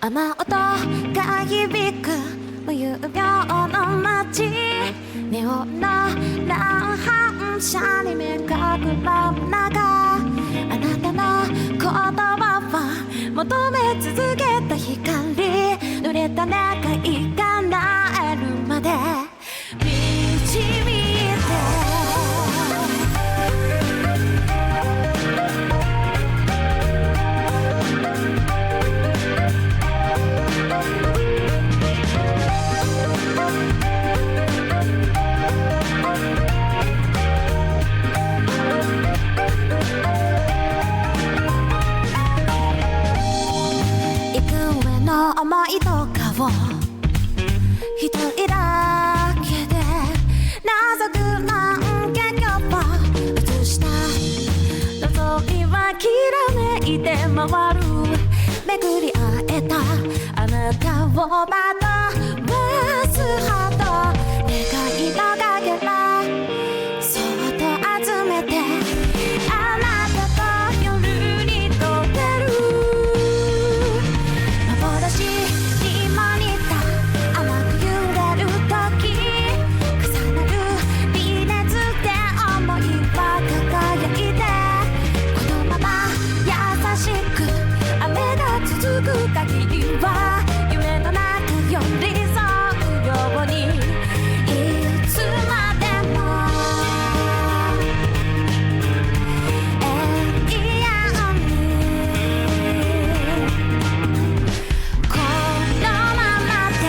雨音が響く無遊病の街、ネオンの乱反射に目がくらむ中、あなたの言葉は求め続けた光、濡れた願いが叶えるまで導いて。思いとかを一人だけで謎くなんけ今日映した望みはきらめいて回る、巡り会えたあなたを惑わすほど願いのかけらそっと集めて、あなたと夜に溶ける幻にも似た甘く揺れる時、重なる微熱で思いは輝いて、このまま優しく雨が続く限りは夢の中寄り添うようにいつまでも永遠にこのままで。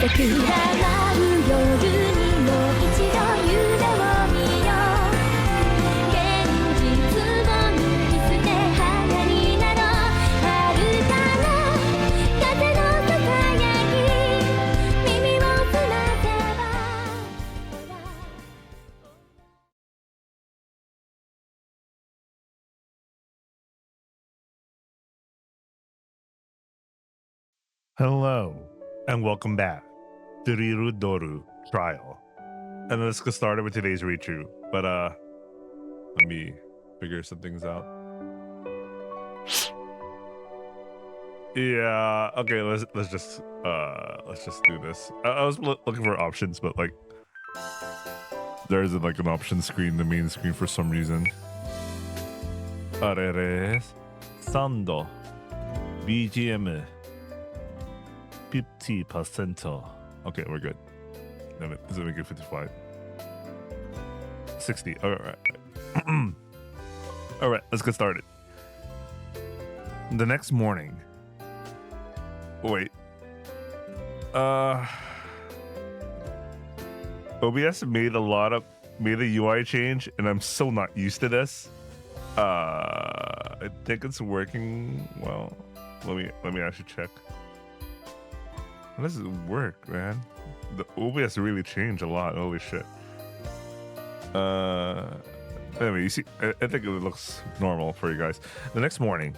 桜舞う夜にも一度夢を見よう、現実を脱ぎ捨て花になろう、遥かな風のささやき耳を澄ませば。Hello, and welcome back to Rirudoru Trial. And let's get started with today's read-through. But let me figure some things out. Yeah, okay, let's just do this. I was looking for options, but like there isn't like an option screen, the main screen for some reason. Arere, Sando, BGM. 50%. Okay, we're good. Damn it. Does it make it 55? 60. All right. All right, let's get started. The next morning. Wait. OBS made the UI change, and I'm so not used to this. I think it's working well. Let me actually check. How does it work, man? The OBS really changed a lot. Holy shit. Anyway, you see, I think it looks normal for you guys. The next morning.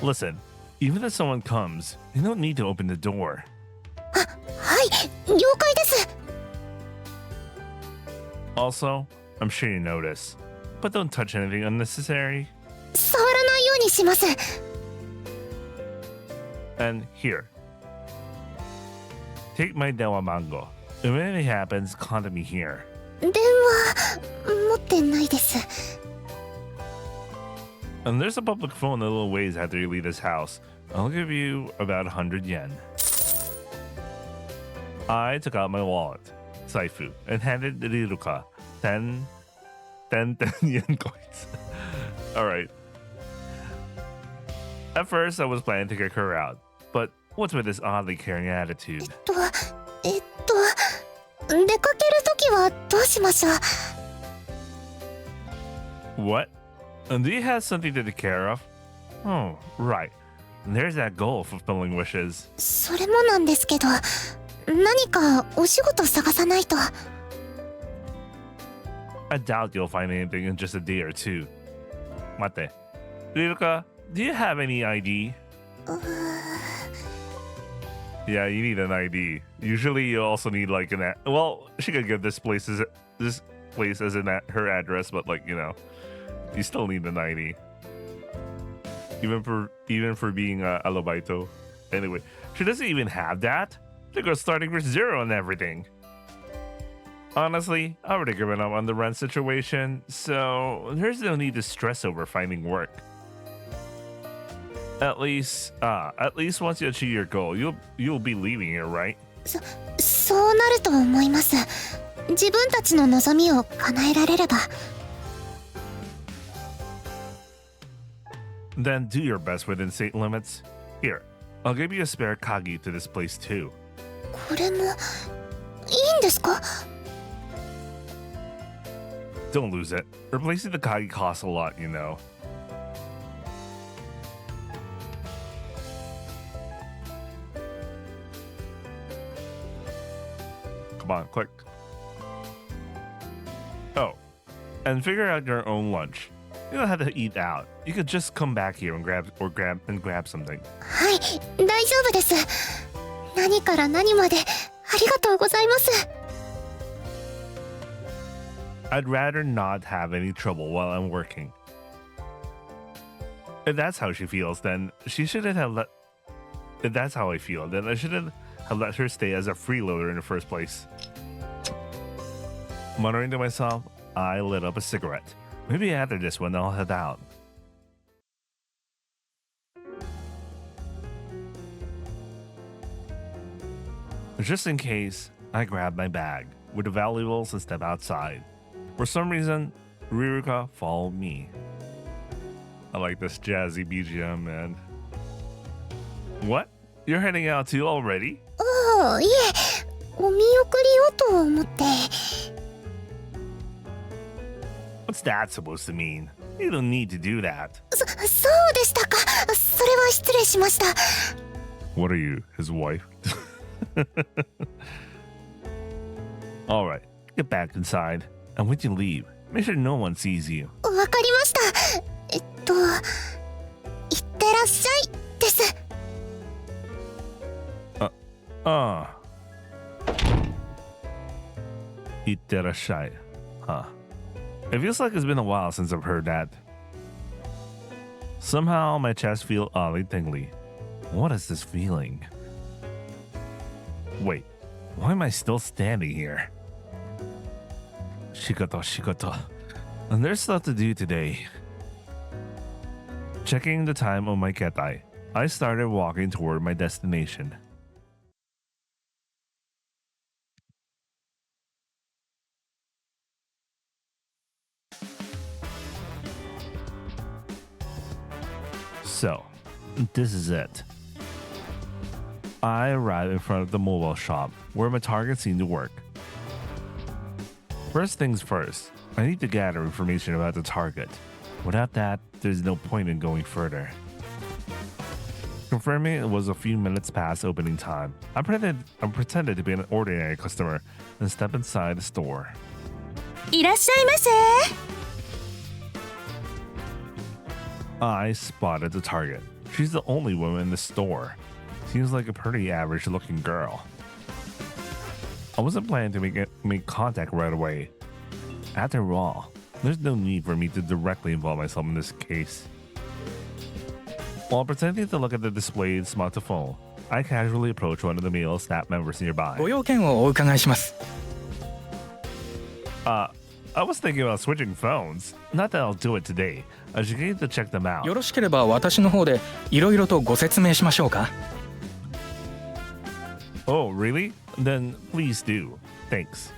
Listen, even if someone comes, you don't need to open the door. はい、了解です。 Also, I'm sure you notice, but don't touch anything unnecessary. 触らないようにします。 And here, take my Dewa Mango. If anything happens, contact me here. 電話持ってないです。 And there's a public phone a little ways after you leave this house. I'll give you about 100 yen. I took out my wallet, Saifu, and handed Riruka 10 yen coins. Alright. At first, I was planning to kick her out, but what's with this oddly caring attitude? 出かけるときはどうしましょう？ What? And do you have something to take care of? Oh, right. There's that goal of fulfilling wishes. それもなんですけど、何かお仕事探さないと。 I doubt you'll find anything in just a day or two. Mate. Riruka, do you have any ID? Yeah, you need an ID. Usually you also need like an well, she could give this place as her address, but like, you know, you still need an ID. Even for being a Alobaito. Anyway, she doesn't even have that. She goes starting with 0 and everything. Honestly, I already given up on the rent situation, so there's no need to stress over finding work. At least once you achieve your goal, you'll be leaving here, right? そうなると思います。自分たちの望みを叶えられれば。 Then do your best within state limits. Here, I'll give you a spare kagi to this place too. これもいいんですか？ Don't lose it. Replacing the kagi costs a lot, you know. Come on, quick. Oh, and figure out your own lunch. You don't have to eat out. You could just come back here and grab something. はい、大丈夫です。何から何までありがとうございます。 I'd rather not have any trouble while I'm working. If that's how she feels, then she shouldn't have let. If that's how I feel, then I shouldn't have let her stay as a freeloader in the first place. Muttering to myself, I lit up a cigarette. Maybe after this one, I'll head out. Just in case, I grab my bag with the valuables and step outside. For some reason, Riruka followed me. I like this jazzy BGM, man. What? You're heading out too already? ああ、いえ、お見送りをと思って。 What's that supposed to mean? You don't need to do that. そうでしたか。それは失礼しました。 What are you, his wife? Alright, get back inside. And when you leave, make sure no one sees you. わかりました。いってらっしゃいです。Itterashai. Huh. It feels like it's been a while since I've heard that. Somehow my chest feels oddly tingly. What is this feeling? Wait, why am I still standing here? Shigoto. And there's stuff to do today. Checking the time on my ketai, I started walking toward my destination. So, this is it. I arrived in front of the mobile shop where my target seemed to work. First things first, I need to gather information about the target. Without that, there's no point in going further. Confirming it was a few minutes past opening time, I pretended to be an ordinary customer and stepped inside the store. いらっしゃいませ。 I spotted the target. She's the only woman in the store. Seems like a pretty average looking girl. I wasn't planning to make contact right away. After all, there's no need for me to directly involve myself in this case. While pretending to look at the displayed smartphone, I casually approached one of the male staff members nearby. ご用件をお伺いします。 I was thinking about switching phones. Not that I'll do it today. I just need to check them out. よろしければ私の方でいろいろとご説明しましょうか。 Oh, really? Then please do. Thanks.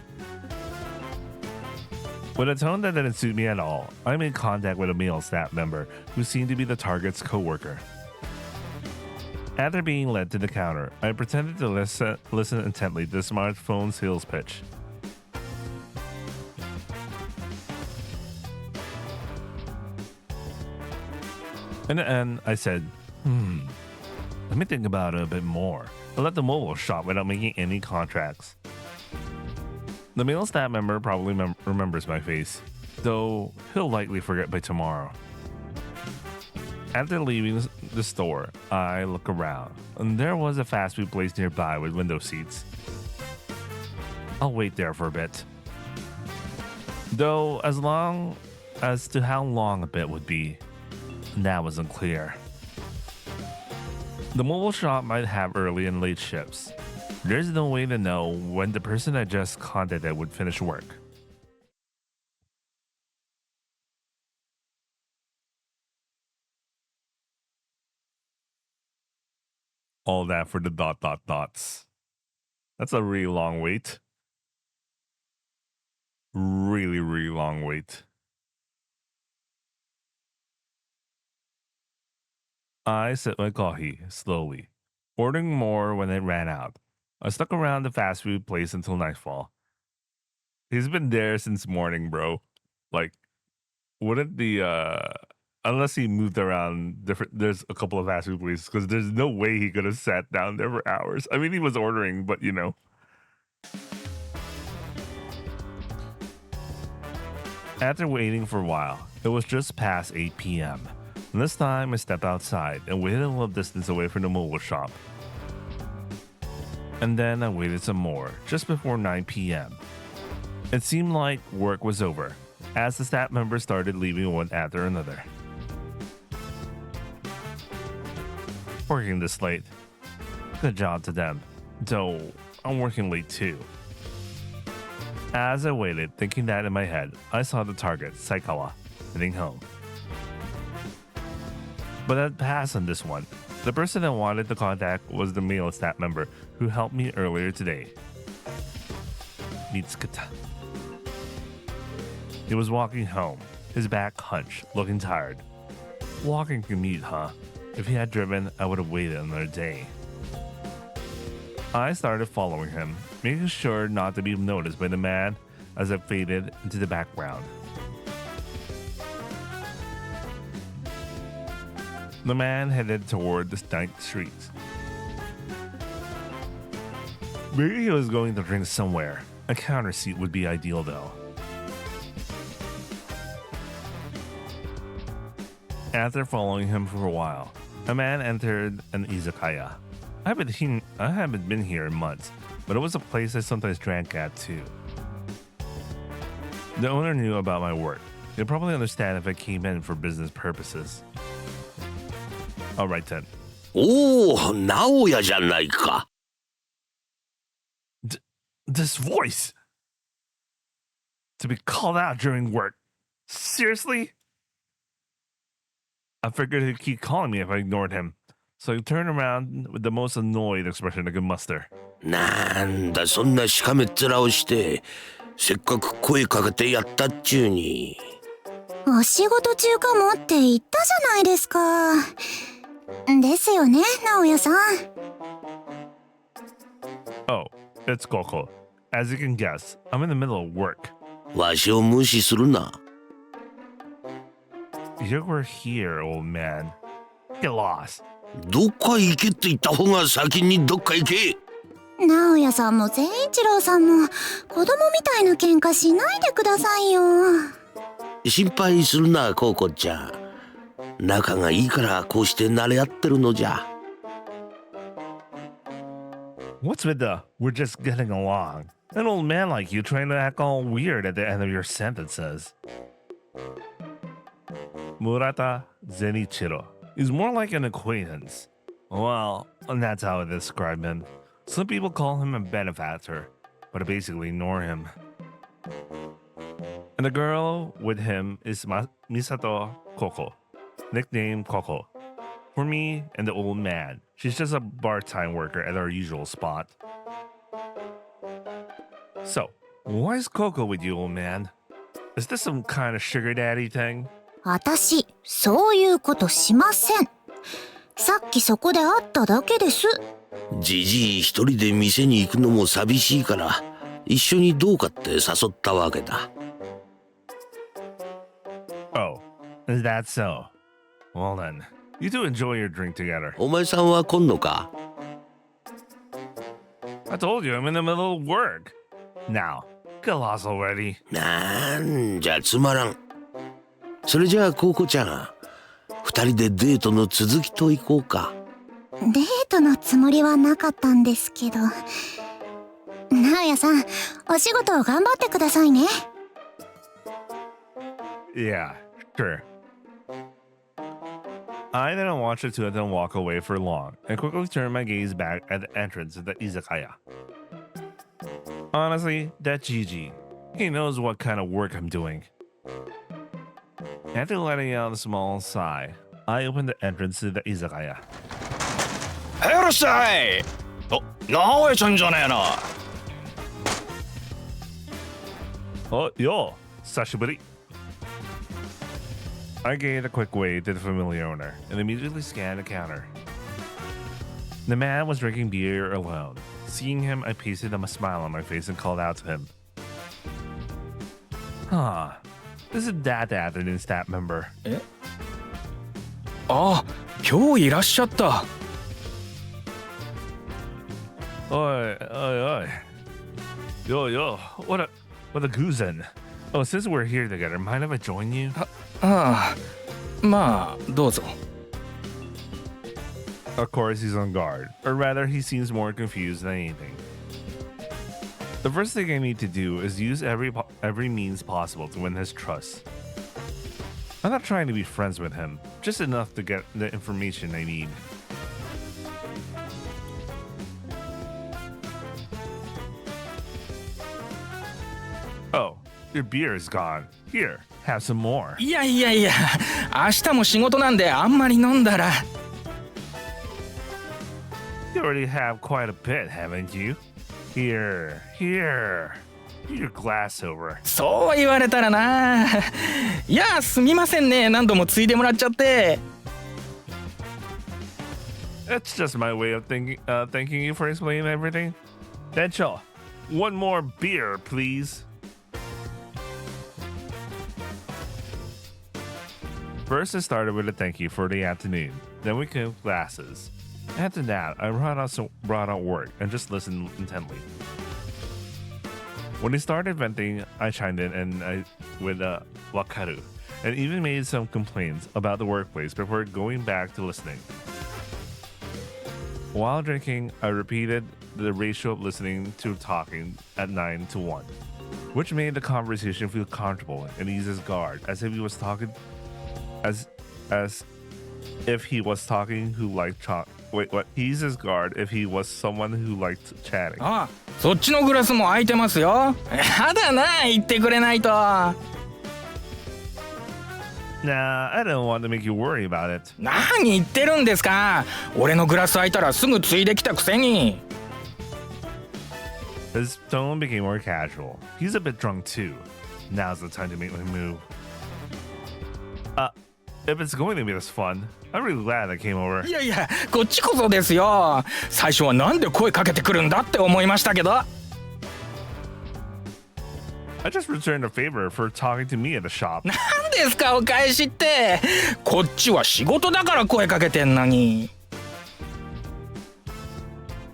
With a tone that didn't suit me at all, I made contact with a male staff member who seemed to be the target's co-worker. After being led to the counter, I pretended to listen intently to the smartphone sales pitch. In the end, I said, let me think about it a bit more. I left the mobile shop without making any contracts. The male staff member probably remembers my face, though he'll likely forget by tomorrow. After leaving the store, I look around, and there was a fast food place nearby with window seats. I'll wait there for a bit. Though, as to how long a bit would be, that wasn't clear. The mobile shop might have early and late shifts. There's no way to know when the person I just contacted would finish work. All that for the ... That's a really long wait. Really, really long wait. I sipped my coffee slowly, ordering more when it ran out. I stuck around the fast food place until nightfall. He's been there since morning, bro. Like, wouldn't the unless he moved around different, there's a couple of fast food places, because there's no way he could have sat down there for hours. I mean, he was ordering, but you know. After waiting for a while, it was just past 8 p.m. And this time I stepped outside and waited a little distance away from the mobile shop. And then I waited some more, just before 9 p.m. It seemed like work was over, as the staff members started leaving one after another. Working this late. Good job to them, though I'm working late too. As I waited, thinking that in my head, I saw the target, Saikawa, heading home. But I'd pass on this one. The person I wanted to contact was the male staff member who helped me earlier today. Mitsukuta. He was walking home, his back hunched, looking tired. Walking commute, huh? If he had driven, I would have waited another day. I started following him, making sure not to be noticed by the man as I faded into the background. The man headed toward the night streets. Maybe he was going to drink somewhere. A counter seat would be ideal though. After following him for a while, a man entered an izakaya. I haven't been here in months, but it was a place I sometimes drank at too. The owner knew about my work. He'd probably understand if I came in for business purposes. Alright then. Oh, Naoya じゃないか。This voice! To be called out during work. Seriously? I figured he'd keep calling me if I ignored him. So I turned around with the most annoyed expression I could muster. なんだ、そんなしかめっ面をして、せっかく声かけてやったっちゅうに。お仕事中かもって言ったじゃないですか。ですよね、直哉さん。Oh, it's Coco. As you can guess, I'm in the middle of work. わしを無視するな。You were here, old man. Get lost. どっか行けって言った方が先にどっか行け。直哉さんも善一郎さんも子供みたいな喧嘩しないでくださいよ。心配するな、コウコちゃん。仲がいいからこうして慣れ合ってるのじゃ。What's with the "we're just getting along"? An old man like you trying to act all weird at the end of your sentences. Murata Zenichiro is more like an acquaintance. Well, that's how I describe him. Some people call him a benefactor, but I basically ignore him. And the girl with him is Misato Koko, nicknamed Koko. For me and the old man, she's just a part-time worker at our usual spot. So, why is Coco with you, old man? Is this some kind of sugar daddy thing? 私、そういうことしません。さっきそこで会っただけです。じじい一人で店に行くのも寂しいから一緒にどうかって誘ったわけだ。Oh, is that so? Well then, you two enjoy your drink together. お前さんは来んのか？ I told you I'm in the middle of work. Now, get lost already. なんじゃつまらん。それじゃあコウコちゃん、二人でデートの続きと行こうか。デートのつもりはなかったんですけど。直哉さん、お仕事を頑張ってくださいね。Yeah, sure. I didn't watch the two of them walk away for long and quickly turned my gaze back at the entrance of the izakaya. Honestly, that Gigi, he knows what kind of work I'm doing. After letting out a small sigh, I opened the entrance to the izakaya. いらっしゃい。直江ちゃんじゃねえな。Oh, yo, sashiburi. I gave a quick wave to the familiar owner and immediately scanned the counter. The man was drinking beer alone. Seeing him, I pasted him a smile on my face and called out to him. Huh. This is that afternoon staff member. あ、今日いらっしゃった。Oi, oi, oi. Yo, what a goosen. Oh, since we're here together, mind if I join you? ああ、まあどうぞ。Of course, he's on guard, or rather, he seems more confused than anything. The first thing I need to do is use every means possible to win his trust. I'm not trying to be friends with him, just enough to get the information I need. Oh, your beer is gone. Here, have some more. いや、明日も仕事なんであんまり飲んだら。You already have quite a bit, haven't you? Here, your glass over. そう言われたらな。いや、すみませんね。何度もついでもらっちゃって。That's just my way of thanking you for explaining everything. Dencho, one more beer, please. First, it started with a thank you for the afternoon. Then we came glasses. After that, I brought out work and just listened intently. When he started venting, I chimed in with wakaru, and even made some complaints about the workplace before going back to listening. While drinking, I repeated the ratio of listening to talking at 9 to 1, which made the conversation feel comfortable and ease his guard, as if he was talking, as if he was talking who liked Wait, what? Ease his guard if he was someone who liked chatting. あ、そっちのグラスも空いてますよ。やだな、言ってくれないと。Nah, I don't want to make you worry about it. 何言ってるんですか。俺のグラス空いたらすぐついできたくせに。His tone became more casual. He's a bit drunk too. Now's the time to make my move. If it's going to be this fun, I'm really glad I came over. いや、こっちこそですよ。最初はなんで声かけてくるんだって思いましたけど。I just returned a favor for talking to me at the shop. なんですかお返しって。こっちは仕事だから声かけてんのに。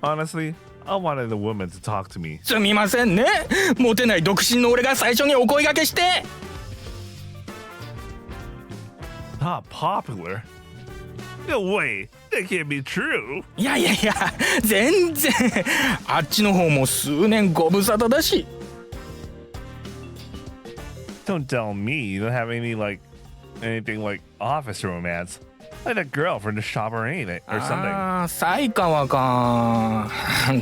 Honestly, I wanted the woman to talk to me. すみませんね。モテない独身の俺が最初にお声掛けして。Not popular? No way, that can't be true. いや、全然。あっちの方も数年ご無沙汰だし。Don't tell me you don't have anything like office romance. Like that girl from the shop or anything or something. ああ、才川か。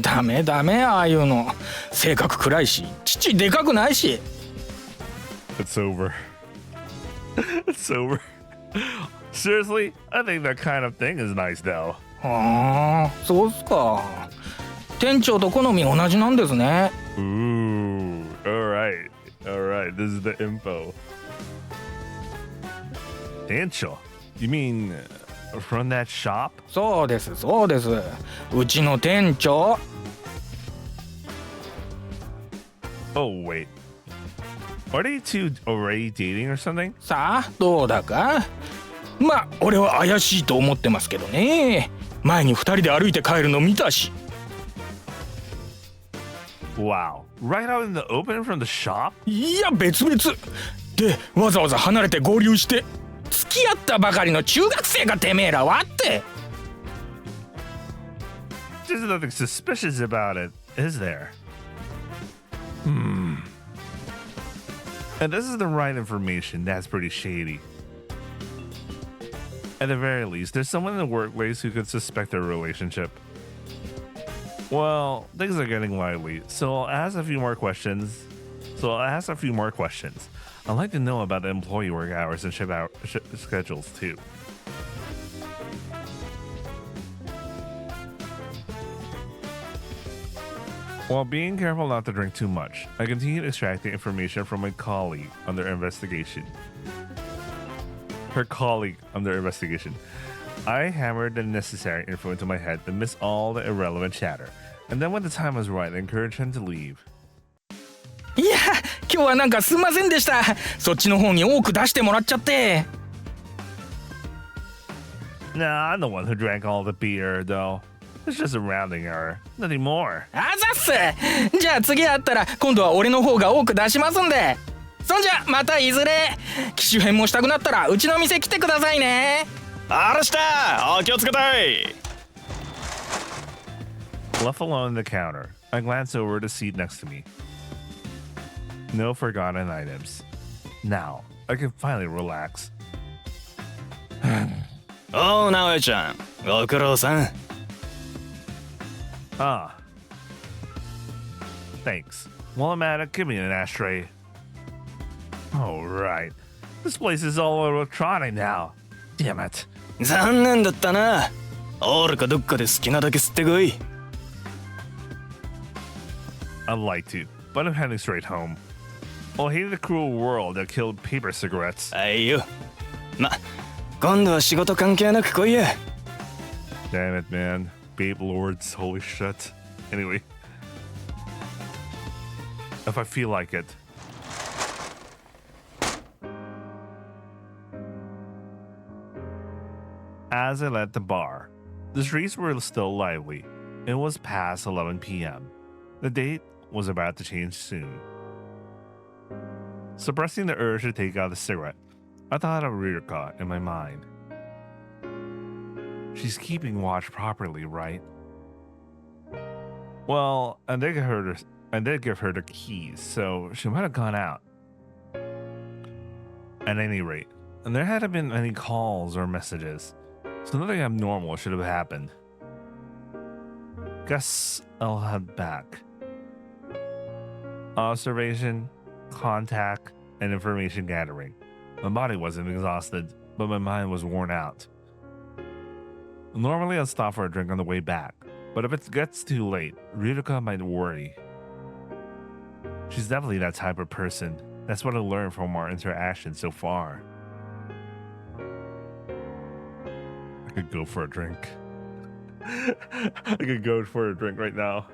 ダメああいうの。性格暗いし、父でかくないし。It's over. It's over. Seriously, I think that kind of thing is nice though. はあ、そうっすか。店長と好み同じなんですね。Ooh, alright, this is the info. Tencho, you mean from that shop? そうです。うちの店長。Oh wait, are they two already dating or something? さあ、どうだか。まあ、俺は怪しいと思ってますけどね。前に2人で歩いて帰るの見たし。Wow. Right out in the open from the shop? いや別々でわざわざ離れて合流して付き合ったばかりの中学生がてめえらはって。 There's nothing suspicious about it, is there? And this is the right information. That's pretty shady. At the very least, there's someone in the workplace who could suspect their relationship. Well, things are getting lively, so I'll ask a few more questions. I'd like to know about the employee work hours and shift schedules too. While being careful not to drink too much, I continued extracting information from my colleague under investigation. Her colleague under investigation. I hammered the necessary info into my head and missed all the irrelevant chatter. And then when the time was right, I encouraged him to leave. いや今日はなんかすんませんでした。そっちの方に多く出してもらっちゃって。 Nah, I'm the one who drank all the beer, though. It's just a rounding error. Nothing more. あざっす。じゃあ次会ったら今度は俺の方が多く出しますんで。そんじゃまたいずれ機種変もしたくなったらうちの店来てくださいね。あらしたお気をつけて。 Left alone in the counter, I glanced over at the seat next to me. No forgotten items. Now, I can finally relax. おう直江ちゃんご苦労さん。 Ah. Thanks. While I'm at it, give me an ashtray. Oh, right. This place is all electronic now. Damn it. 残念だったな。オールかどっかで好きなだけ吸ってこい。 I'd like to, but I'm heading straight home. I'll hate the cruel world that killed paper cigarettes. はいよ。ま、今度は仕事関係なく来いや。 Damn it, man. Babe Lords, holy shit. Anyway. If I feel like it. As I left the bar, the streets were still lively. It was past 11 p.m. The date was about to change soon. Suppressing the urge to take out the cigarette, I thought of Rirudoru in my mind. She's keeping watch properly, right? Well, I did give her the keys, so she might have gone out. At any rate, there hadn't been any calls or messages, so nothing abnormal should have happened. Guess I'll head back. Observation, contact, and information gathering. My body wasn't exhausted, but my mind was worn out. Normally I'd stop for a drink on the way back, but if it gets too late, Rirudoru might worry. She's definitely that type of person. That's what I learned from our interaction so far. I could go for a drink. I could go for a drink right now.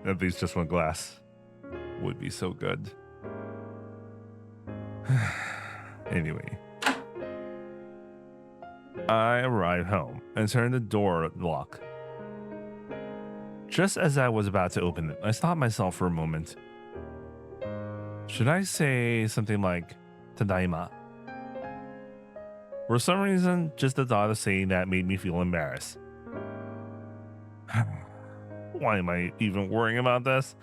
At least just one glass. Would be so good. Anyway. I arrived home and turned the door lock. Just as I was about to open it, I stopped myself for a moment. Should I say something like Tadaima? For some reason, just the thought of saying that made me feel embarrassed. Why am I even worrying about this?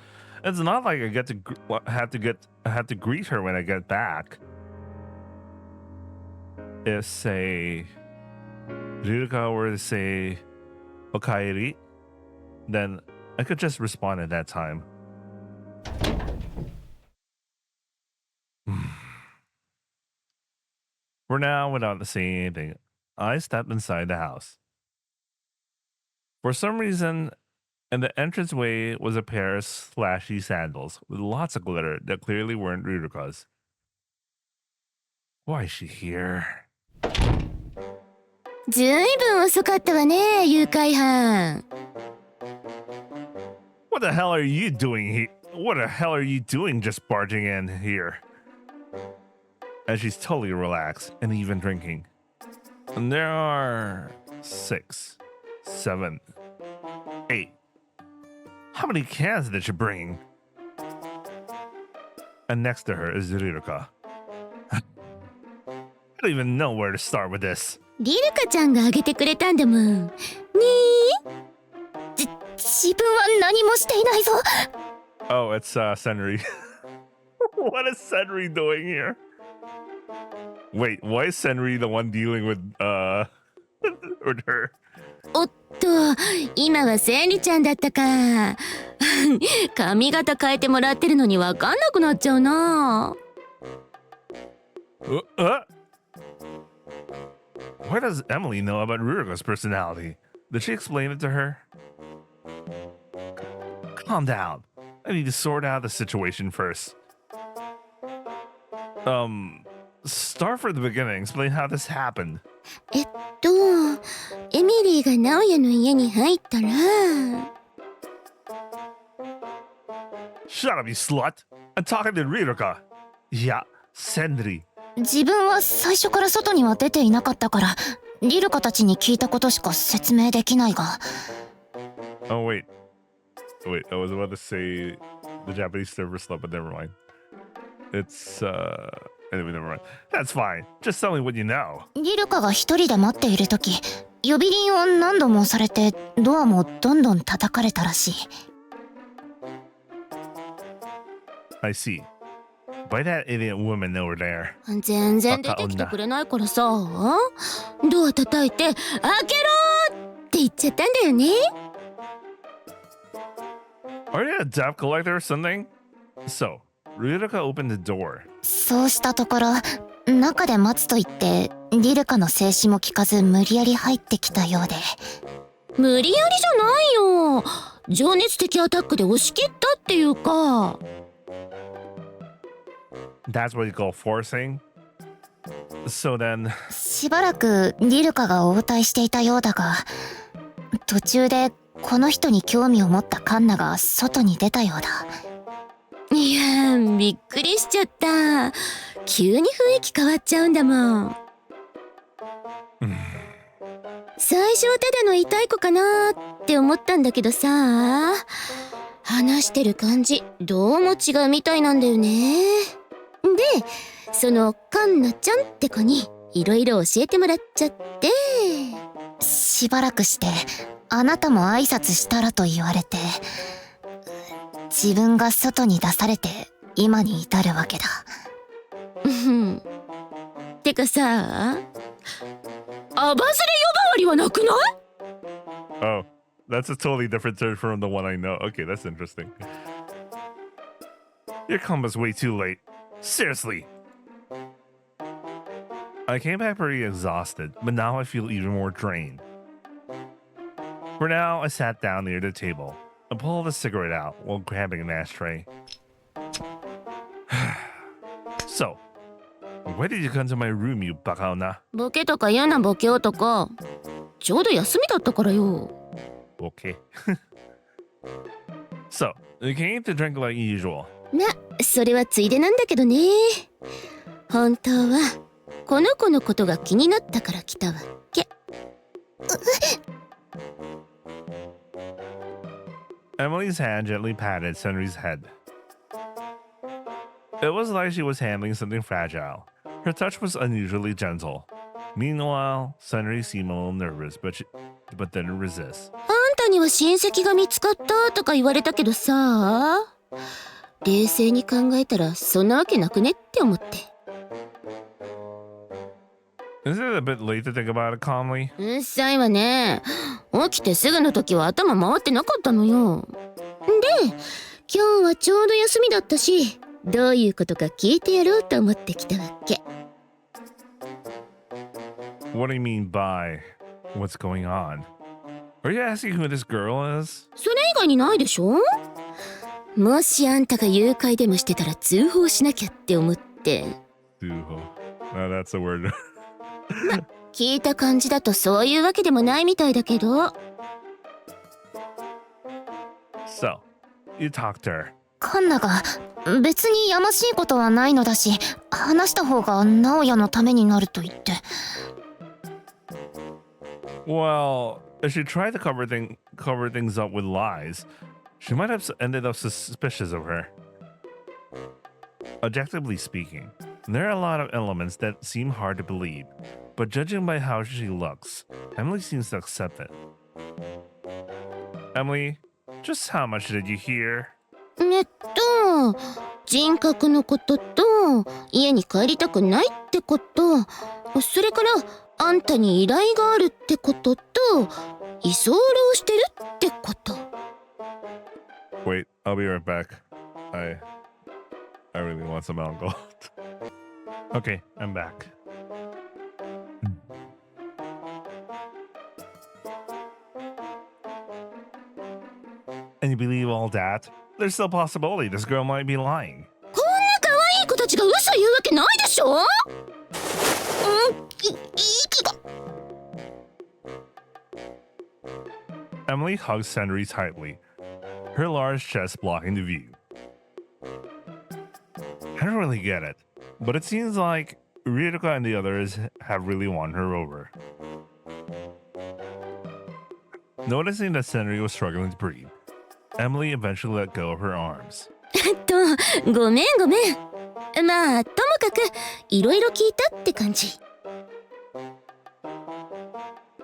It's not like I have to greet her when I get back. If say Rirudoru were to say Okaeri, then I could just respond at that time. For now, without saying anything, I stepped inside the house. For some reason, in the entranceway was a pair of flashy sandals with lots of glitter that clearly weren't Rirudoru's. Why is she here? ずいぶん遅かったわね、誘拐犯。What the hell are you doing here? What the hell are you doing just barging in here? And she's totally relaxed and even drinking. And there are 6, 7, 8. How many cans did you bring? and next to her is Riruka. I don't even know where to start with this. リルカちゃんがあげてくれたんだもん。ねえ。自分は何もしていないぞ。Oh, it's Senri. What is Senri doing here? Wait, why is Senri the one dealing with with her? おっと、今はセンリちゃんだったか。髪型変えてもらってるのにわかんなくなっちゃうな。Why does Emily know about Ruruga's personality? Did she explain it to her? Calm down. I need to sort out the situation first. Start from the beginning. Explain how this happened. エミリーが直哉の家に入ったら。Shut up, you slut! I'm talking to Riruka. Yeah, Senri. 自分は最初から外には出ていなかったから、リルカたちに聞いたことしか説明できないが。Oh, wait. Wait, I was about to say the Japanese server slept, but never mind. It's, anyway, never mind. That's fine. Just tell me what you know. リルカが一人で待っているとき、呼び鈴を何度も押されて、ドアもどんどん叩かれたらしい。I see. By that idiot woman over there. 全然出てきてくれないからさ、ドア叩いて、開けろって言っちゃったんだよね。Are you a debt collector or something? So, Riruka opened the door. そうしたところ、中で待つと言って、リルカの制止も聞かず無理やり入ってきたようで。無理やりじゃないよ。情熱的アタックで押し切ったっていうか。That's what you call forcing? So then... しばらくリルカが応対していたようだが、途中でこの人に興味を持ったカンナが外に出たようだ。いやー、びっくりしちゃった。急に雰囲気変わっちゃうんだもん。最初はただの痛い子かなーって思ったんだけどさ、話してる感じどうも違うみたいなんだよね。で、そのカンナちゃんって子にいろいろ教えてもらっちゃって、しばらくしてあなたも挨拶したらと言われて、自分が外に出されて今に至るわけだ。てかさ、アバズレ呼ばわりはなくない？ Oh, that's a totally different term from the one I know. Okay, that's interesting. Your combo's way too late. Seriously. I came back pretty exhausted, but now I feel even more drained. For now, I sat down near the table and pulled a cigarette out while grabbing an ashtray. So, why did you come to my room, you bakaona? ボケとか嫌なボケ男。ちょうど休みだったからよ。Okay. So, you came to drink like usual. それはついでなんだけどね。本当はこの子のことが気になったから来たわけ。Emily's hand gently patted Senri's head. It was like she was handling something fragile. Her touch was unusually gentle. Meanwhile, Senri seemed a little nervous, but didn't resist. あんたには親戚が見つかったとか言われたけどさ、冷静に考えたらそんなわけなくねって思って。Is it a bit late to think about it calmly? うっさいわね。起きてすぐの時は頭回ってなかったのよ。で、今日はちょうど休みだったし、どういうことか聞いてやろうと思ってきたわけ。What do you mean by what's going on? Are you asking who this girl is? それ以外にないでしょ？もしあんたが誘拐でもしてたら通報しなきゃって思って。That's a word. 聞いた感じだとそういうわけでもないみたいだけど。So, you talked to her. カンナが別にやましいことはないのだし、話した方が直哉のためになると言って。Well, if she tried to cover things up with lies, she might have ended up suspicious of her. Objectively speaking, there are a lot of elements that seem hard to believe, but judging by how she looks, Emily seems to accept it. Emily, just how much did you hear? 人格のことと家に帰りたくないってこと、それからあんたに依頼があるってことと居候してるってこと。 Wait, I'll be right back. I really want some alcohol. Okay, I'm back. And you believe all that? There's still a possibility this girl might be lying. こんな可愛い子たちが嘘言うわけないでしょ。息が。 Emily hugs Senri tightly, her large chest blocking the view. I don't really get it, but it seems like Rirudoru and the others have really won her over. Noticing that Senri was struggling to breathe, Emily eventually let go of her arms. ごめん。まあ、ともかくいろいろ聞いたって感じ。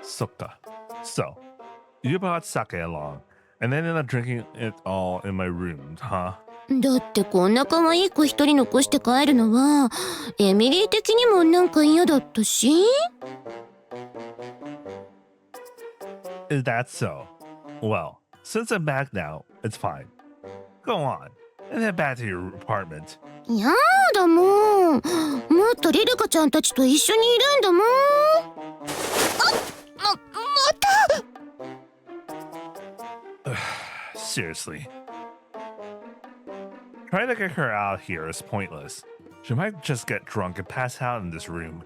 Sokka. So, you brought sake along, and then ended up drinking it all in my room, huh? だってこんな可愛い子一人残して帰るのはエミリー的にもなんか嫌だったし。 Is that so? Well, since I'm back now, it's fine. Go on, and head back to your apartment. やだもっとリルカちゃんたちと一緒にいるんだもん。また Seriously. Trying to get her out here is pointless. She might just get drunk and pass out in this room.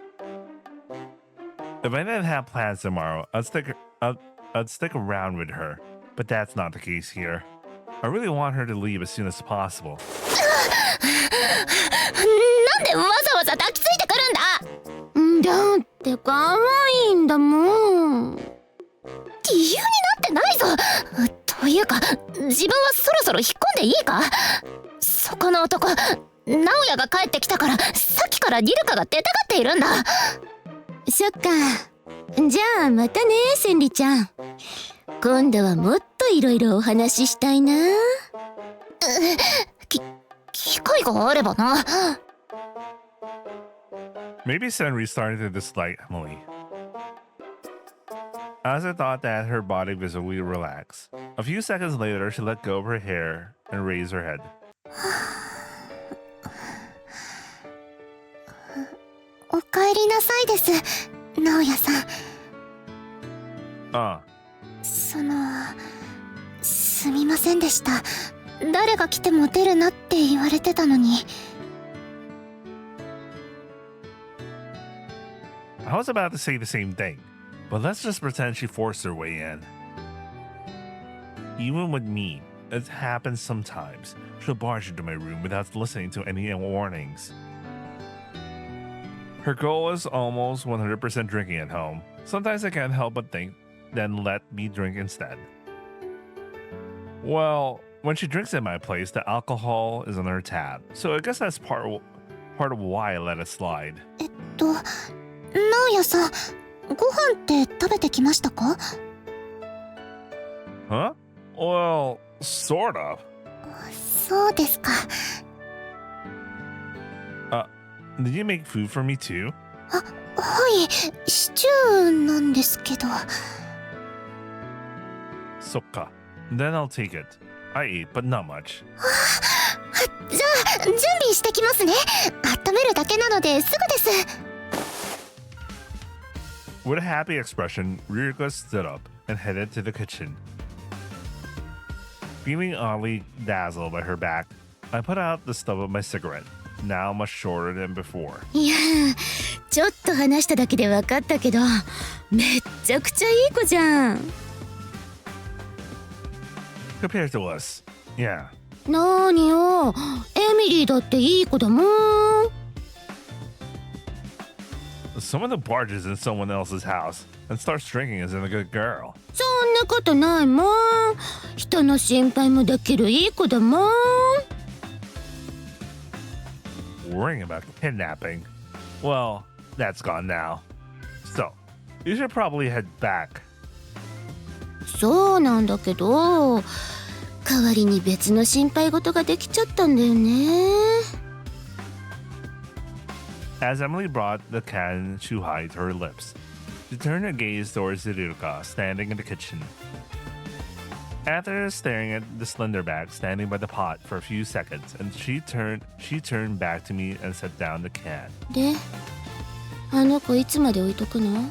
If I didn't have plans tomorrow, I'd stick around with her, but that's not the case here. I really want her to leave as soon as possible. なんでわざわざ抱きついてくるんだ。だって可愛いんだもん。理由になってないぞ。というか自分はそろそろ引っ込んでいいか。そこの男、直哉が帰ってきたからさっきからリルカが出たがっているんだ。そっか。じゃあまたね、千里ちゃん。今度はもっといろいろお話ししたいな。機会があればな。Maybe Senri started to dislike Emily, as I thought that her body visibly relaxed. A few seconds later, she let go of her hair and raised her head. おかえりなさいです、直哉さん。すみませんでした。誰が来ても出るなって言われてたのに。I was about to say the same thing, but let's just pretend she forced her way in. Even with me, it happens sometimes. She'll barge into my room without listening to any warnings. Her goal is almost 100% drinking at home. Sometimes I can't help but think, then let me drink instead. Well, when she drinks at my place, the alcohol is on her tab, so I guess that's part of why I let it slide. 直哉さん、ご飯って食べてきましたか？ Huh? Well, sort of. そうですか。Did you make food for me too? はい、シチューなんですけど。Sokka. Then I'll take it. I ate, but not much. じゃあ準備してきますね。温めるだけなのですぐです。With a happy expression, Rirudoru stood up and headed to the kitchen. Feeling oddly dazzled by her back, I put out the stub of my cigarette, now much shorter than before. いやちょっと話しただけで分かったけど、めっちゃくちゃいい子じゃん。Compared to us, yeah. なーによ、エミリーだっていい子だもん。Someone that barges in someone else's house and starts drinking isn't a good girl. そんなことないもん。人の心配もできるいい子だもん。worrying about kidnapping. Well, that's gone now. So, you should probably head back. そうなんだけど、代わりに別の心配事ができちゃったんだよね。As Emily brought the can chuhai to her lips, she turned her gaze towards Riruka standing in the kitchen. After staring at the slender bag standing by the pot for a few seconds, and she turned back to me and set down the can. で、あの子いつまで置いとくの？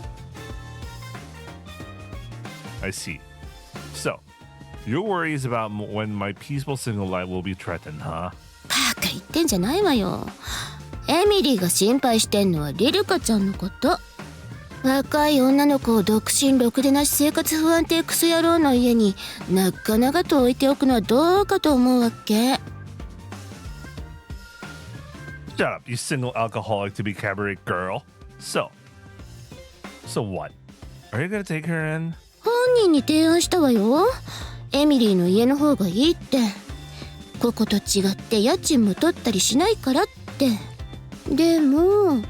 I see. So, your worries about when my peaceful single life will be threatened, huh? バカ言ってんじゃないわよ。エミリーが心配してんのはリルカちゃんのこと。若い女の子を独身ろくでなし生活不安定クソ野郎の家になかなかと置いておくのはどうかと思うわけ。 Shut up, you single alcoholic to be cabaret girl. So what? Are you gonna take her in? 本人に提案したわよ。エミリーの家の方がいいって。ここと違って家賃も取ったりしないからって。でも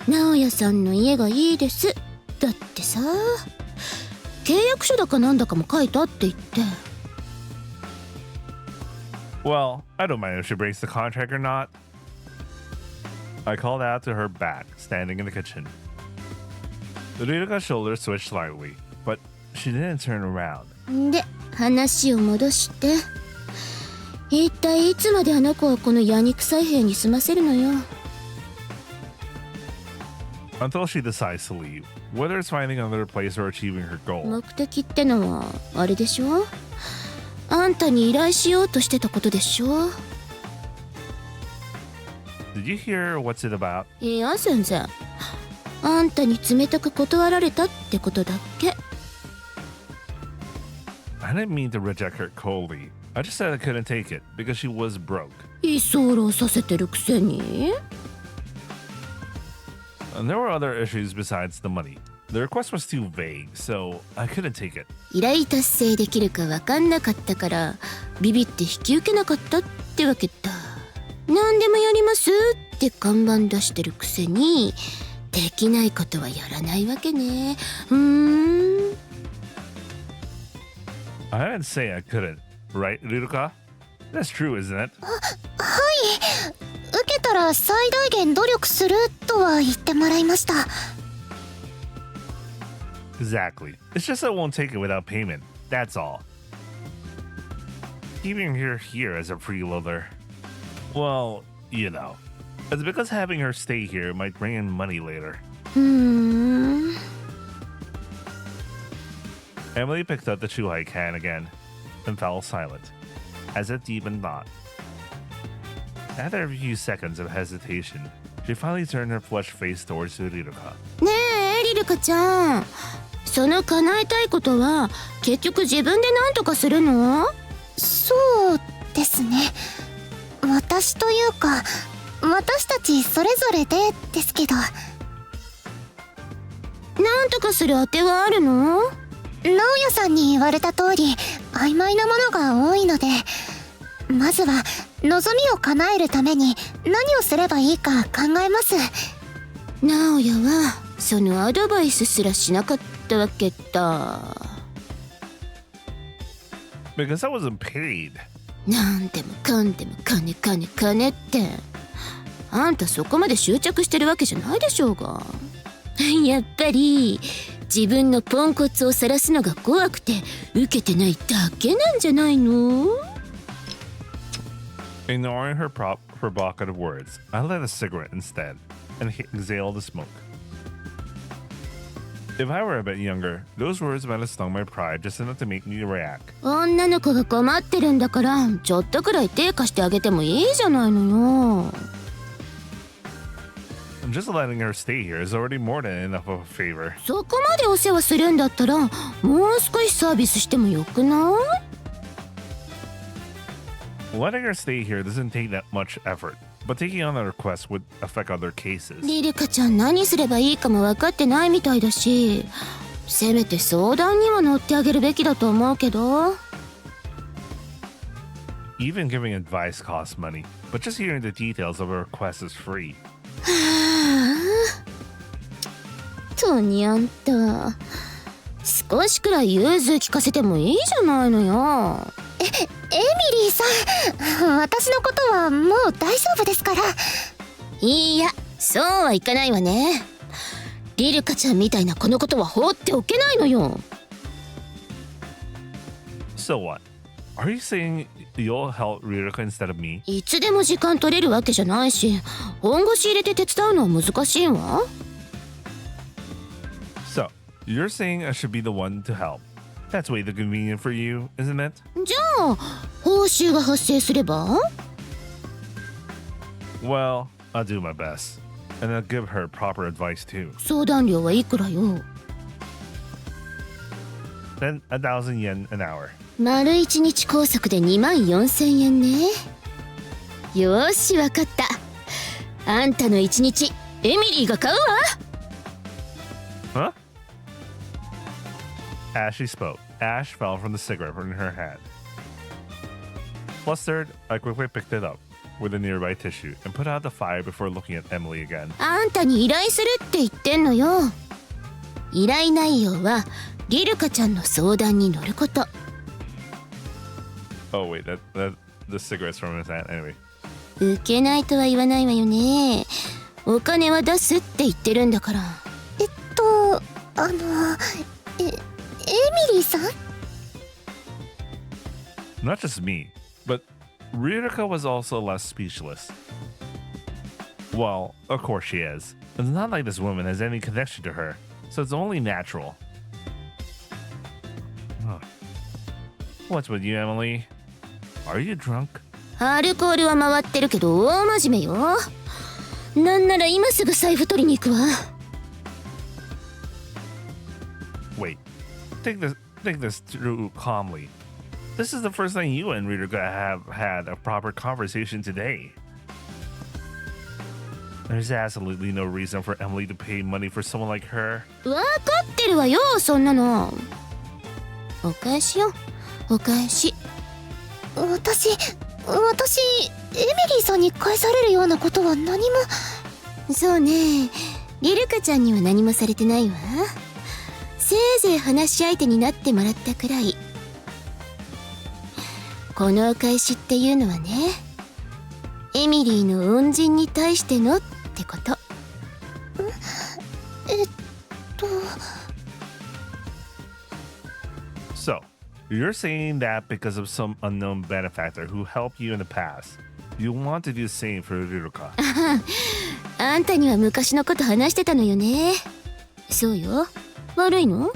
直哉さんの家がいいですだってさ、契約書だかなんだかも書いたって言って。 Well, I don't mind if she breaks the contract or not. I called out to her back, standing in the kitchen. Riruka's shoulders switched slightly, but she didn't turn around. で、話を戻して。一体いつまであの子はこのヤニ臭い部屋に住ませるのよ。 Until she decides to leave, whether it's finding another place or achieving her goal. 目的ってのはあれでしょ？あんたに依頼しようとしてたことでしょ？ Did you hear what's it about? いや全然。あんたに冷たく断られたってことだっけ。 I didn't mean to reject her coldly. I just said I couldn't take it because she was broke. 居候させてるくせに。 And there were other issues besides the money. The request was too vague, so I couldn't take it. 依頼達成できるか分かんなかったからビビって引き受けなかったってわけだ。何でもやりますって看板出してるくせにできないことはやらないわけね。I didn't say I couldn't, right, Riruka? That's true, isn't it? 受けたら最大限努力するとは言ってもらいました。 Exactly. It's just I won't take it without payment. That's all. Keeping her here as a freeloader. Well, you know. It's because having her stay here might bring in money later. Emily picked up the chuhai can again and fell silent, as if deep in thought. After a few seconds of hesitation, she finally turned her flushed face towards Riruka. ねえリルカちゃん、その叶えたいことは結局自分で何とかするの？そうですね。私というか私たちそれぞれでですけど。何とかする当てはあるの？直哉さんに言われた通り曖昧なものが多いので、まずは望みを叶えるために何をすればいいか考えます。直哉はそのアドバイスすらしなかったわけだ。 Because I wasn't paid. なんでもかんでも金金金って、あんたそこまで執着してるわけじゃないでしょうが。やっぱり自分のポンコツを晒すのが怖くて受けてないだけなんじゃないの？ Ignoring her provocative words, I lit a cigarette instead and exhaled the smoke. If I were a bit younger, those words might have stung my pride just enough to make me react. 女の子が困ってるんだからちょっとくらい手貸してあげてもいいじゃないのよ。 Just letting her stay here is already more than enough of a favor. そこまでお世話するんだったらもう少しサービスしてもよくない？ Letting her stay here doesn't take that much effort, but taking on a request would affect other cases. リルカちゃん何すればいいかも分かってないみたいだし、せめて相談には乗ってあげるべきだと思うけど。Even giving advice costs money, but just hearing the details of a request is free. とにあんた少しくらい融通聞かせてもいいじゃないのよ。エミリーさん、私のことはもう大丈夫ですから。いや、そうはいかないわね。リルカちゃんみたいなこのことは放っておけないのよ。 So what? Are you saying you'll help Riruka instead of me? いつでも時間取れるわけじゃないし、本腰入れて手伝うのは難しいわ。 So, you're saying I should be the one to help. That's way too convenient for you, isn't it? じゃあ報酬が発生すれば Well, I'll do my best. And I'll give her proper advice too. 相談料はいくらよ。 Then 1,000 yen an hour. 丸1日拘束で24,000円ね。よーし、わかった。あんたの1日エミリーが買うわ。 Huh? As she spoke, ash fell from the cigarette in her hand. Flustered, I quickly picked it up with a nearby tissue and put out the fire before looking at Emily again. あんたに依頼するって言ってんのよ。依頼内容はリルカちゃんの相談に乗ること。 Oh wait, the cigarette's from his hand. Anyway. 受けないとは言わないわよね。お金は出すって言ってるんだから。エミリーさん Not just me, but Riruka was also less speechless. Well, of course she is. It's not like this woman has any connection to her, so it's only natural. Huh. What's with you, Emily? Are you drunk? アルコールは回ってるけど大真面目よ。なんなら今すぐ財布取りに行くわ。 Wait, take this through calmly. This is the first time you and Riruka have had a proper conversation today. There's absolutely no reason for Emily to pay money for someone like her. わかってるわよ、そんなの。お返しよ、お返し。私、エミリーさんに返されるようなことは何も。そうね、リルカちゃんには何もされてないわ。せいぜい話し相手になってもらったくらい。このお返しっていうのはね、エミリーの恩人に対してのってこと。So, you're saying that because of some unknown benefactor who helped you in the past, you want to do the same for Riruka. あんたには昔のこと話してたのよね。そうよ。悪いの？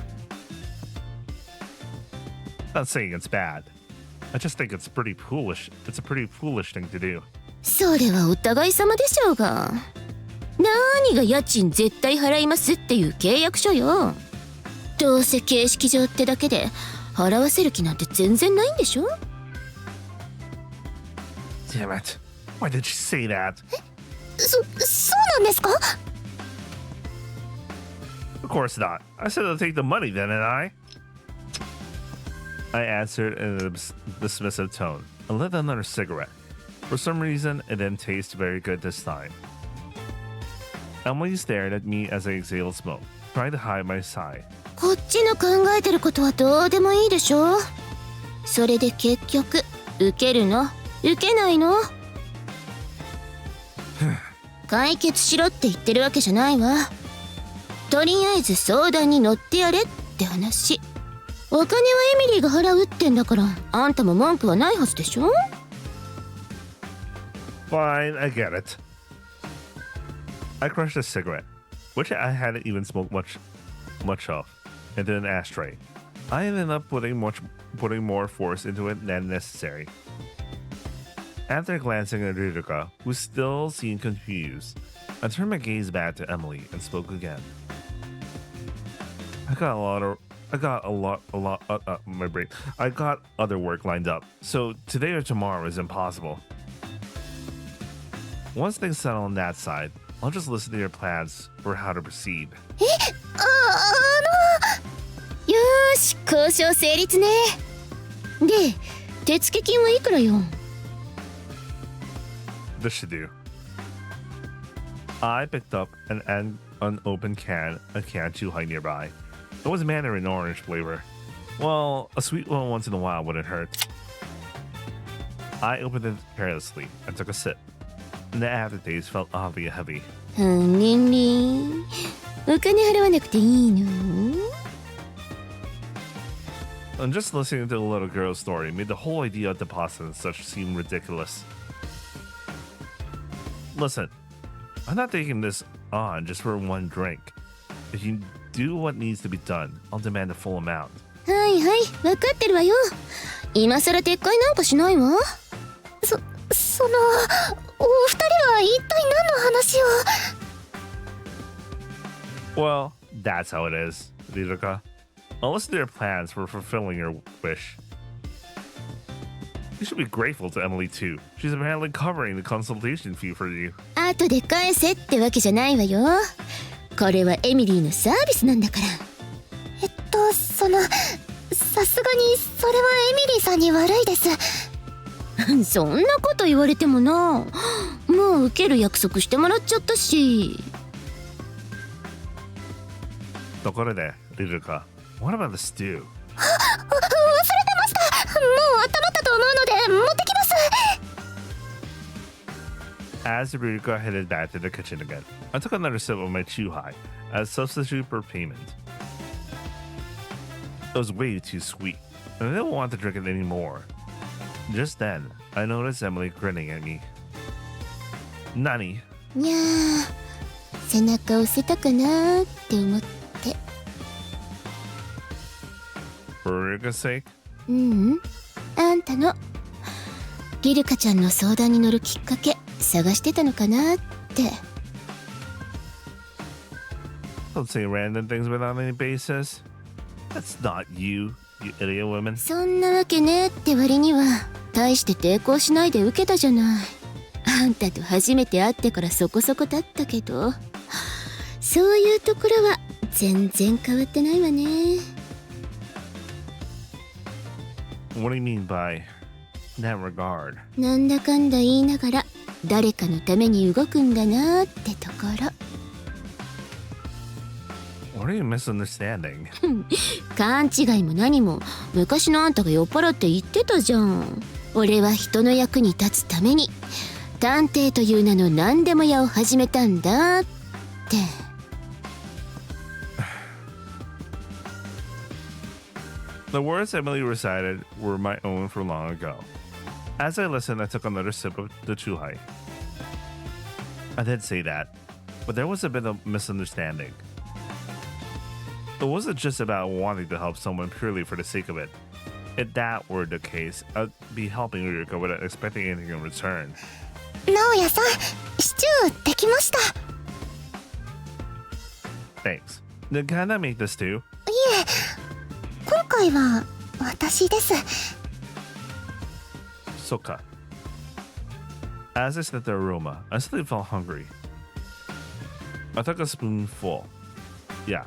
Not saying it's bad. I just think it's pretty foolish. It's a pretty foolish thing to do. それはお互い様でしょうが。何が家賃絶対払いますっていう契約書よ。どうせ形式上ってだけで払わせる気なんて全然ないんでしょ？ Damn it. Why did you say that? そうなんですか？ Of course not. I said I'll take the money then, didn't I? I answered in a dismissive tone and lit another cigarette. For some reason, it didn't taste very good this time. Emily stared at me as I exhaled smoke, trying to hide my sigh. こっちの考えてることはどうでもいいでしょ。それで結局受けるの？受けないの？解決しろって言ってるわけじゃないわ。とりあえず相談に乗ってやれって話。お金はエミリーが払うってんだから、あんたも文句はないはずでしょ？ Fine, I get it. I crushed a cigarette, which I hadn't even smoked much of, into an ashtray. I ended up putting more force into it than necessary. After glancing at Riruka, who still seemed confused, I turned my gaze back to Emily and spoke again. I got other work lined up, so today or tomorrow is impossible. Once things settle on that side, I'll just listen to your plans for how to proceed. よーし、交渉成立ね。で、手付金はいくらよ？ This should do. I picked up an unopened can of canned chuhai nearby. It was mandarin orange flavor. Well, a sweet one once in a while wouldn't hurt. I opened it carelessly and took a sip. And the aftertaste felt oddly heavy. リンリンお金払わなくていいの And just listening to the little girl's story made the whole idea of deposit and such seem ridiculous. Listen, I'm not taking this on just for one drink. If you do what needs to be done, I'll demand the full amount. はいはい分かってるわよ今さら撤回なんかしないわそのお二人は一体何の話を Well, that's how it is, Riruka. I'll listen to your plans for fulfilling your wish. You should be grateful to Emily too. She's apparently covering the consultation fee for you. 後で返せってわけじゃないわよこれはエミリーのサービスなんだからさすがにそれはエミリーさんに悪いですそんなこと言われてもなもう受ける約束してもらっちゃったしところで、Riruka, what about the stew? 忘れてましたもう温まったと思うので持ってきます As Riruka headed back to the kitchen again, I took another sip of my chuhai as substitute for payment. It was way too sweet, and I didn't want to drink it anymore. Just then, I noticed Emily grinning at me. Nani? にゃー背中押せたかなって思って For Riruka's sake? あんたのリルカちゃんの相談に乗るきっかけ探してたのかなって Don't say random things without any basis. That's not you, you idiot woman. そんなわけねえって割には大して抵抗しないで受けたじゃないあんたと初めて会ってからそこそこ経ったけどそういうところは全然変わってないわね What do you mean by that regard? なんだかんだ言いながら誰かのために動くんだなってところ What are you misunderstanding? 勘違いも何も昔のあんたが酔っ払って言ってたじゃん俺は人の役に立つために探偵という名の何でも屋を始めたんだって The words Emily recited were my own for long ago. As I listened, I took another sip of the chuhai. I did say that, but there was a bit of misunderstanding. It wasn't just about wanting to help someone purely for the sake of it. If that were the case, I'd be helping Riruka without expecting anything in return. 直哉さんシチューできました Thanks. Did Kana make this too? いえ今回は私です Soka. As I sniffed the aroma, I suddenly felt hungry. I took a spoonful. Yeah,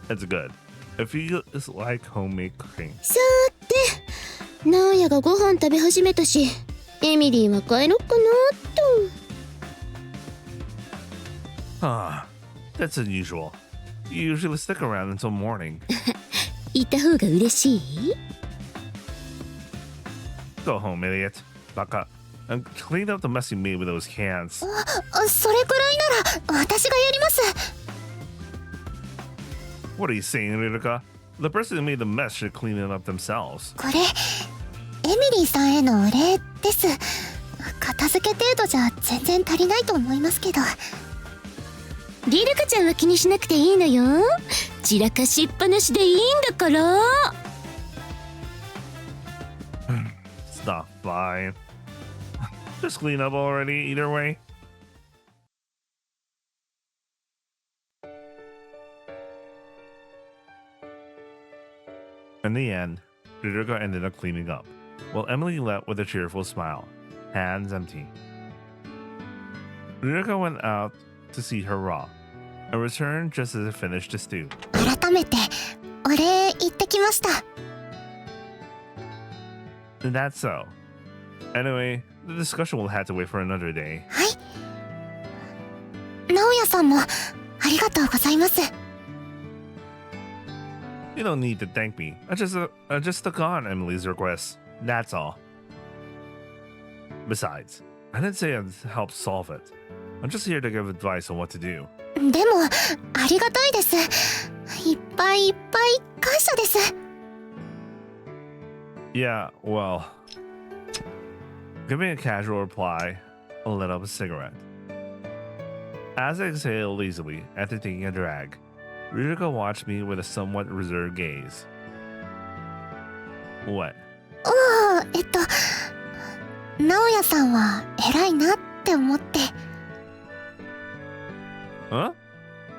it's good. It feels like homemade cooking. さーて直哉がご飯食べ始めたしエミリーは帰ろっかな Ah, that's unusual. You usually stick around until morning. いた方が嬉しい Go home, idiot. Baka. And clean up the mess you made with those cans. それくらいなら私がやります What are you saying, Riruka? The person who made the mess should clean it up themselves. これエミリーさんへのお礼です片付け程度じゃ全然足りないと思いますけどリルカちゃんは気にしなくていいのよ散らかしっぱなしでいいんだから It's not fine. Just clean up already, either way. In the end, Riruka ended up cleaning up, while Emily left with a cheerful smile, hands empty. Riruka went out to see her raw, and returned just as it finished the stew. 改めてお礼言ってきました And that's so. Anyway, the discussion will have to wait for another day. はい。直哉さんもありがとうございます。 You don't need to thank me. I just took on Emily's request. That's all. Besides, I didn't say I'd help solve it. I'm just here to give advice on what to do. でもありがたいです。いっぱいいっぱい感謝です。 Yeah, well, giving a casual reply, I lit up a cigarette. As I exhaled easily after taking a drag, Rirudoru watched me with a somewhat reserved gaze. What? ああ、直哉さんは偉いなって思って。 Huh?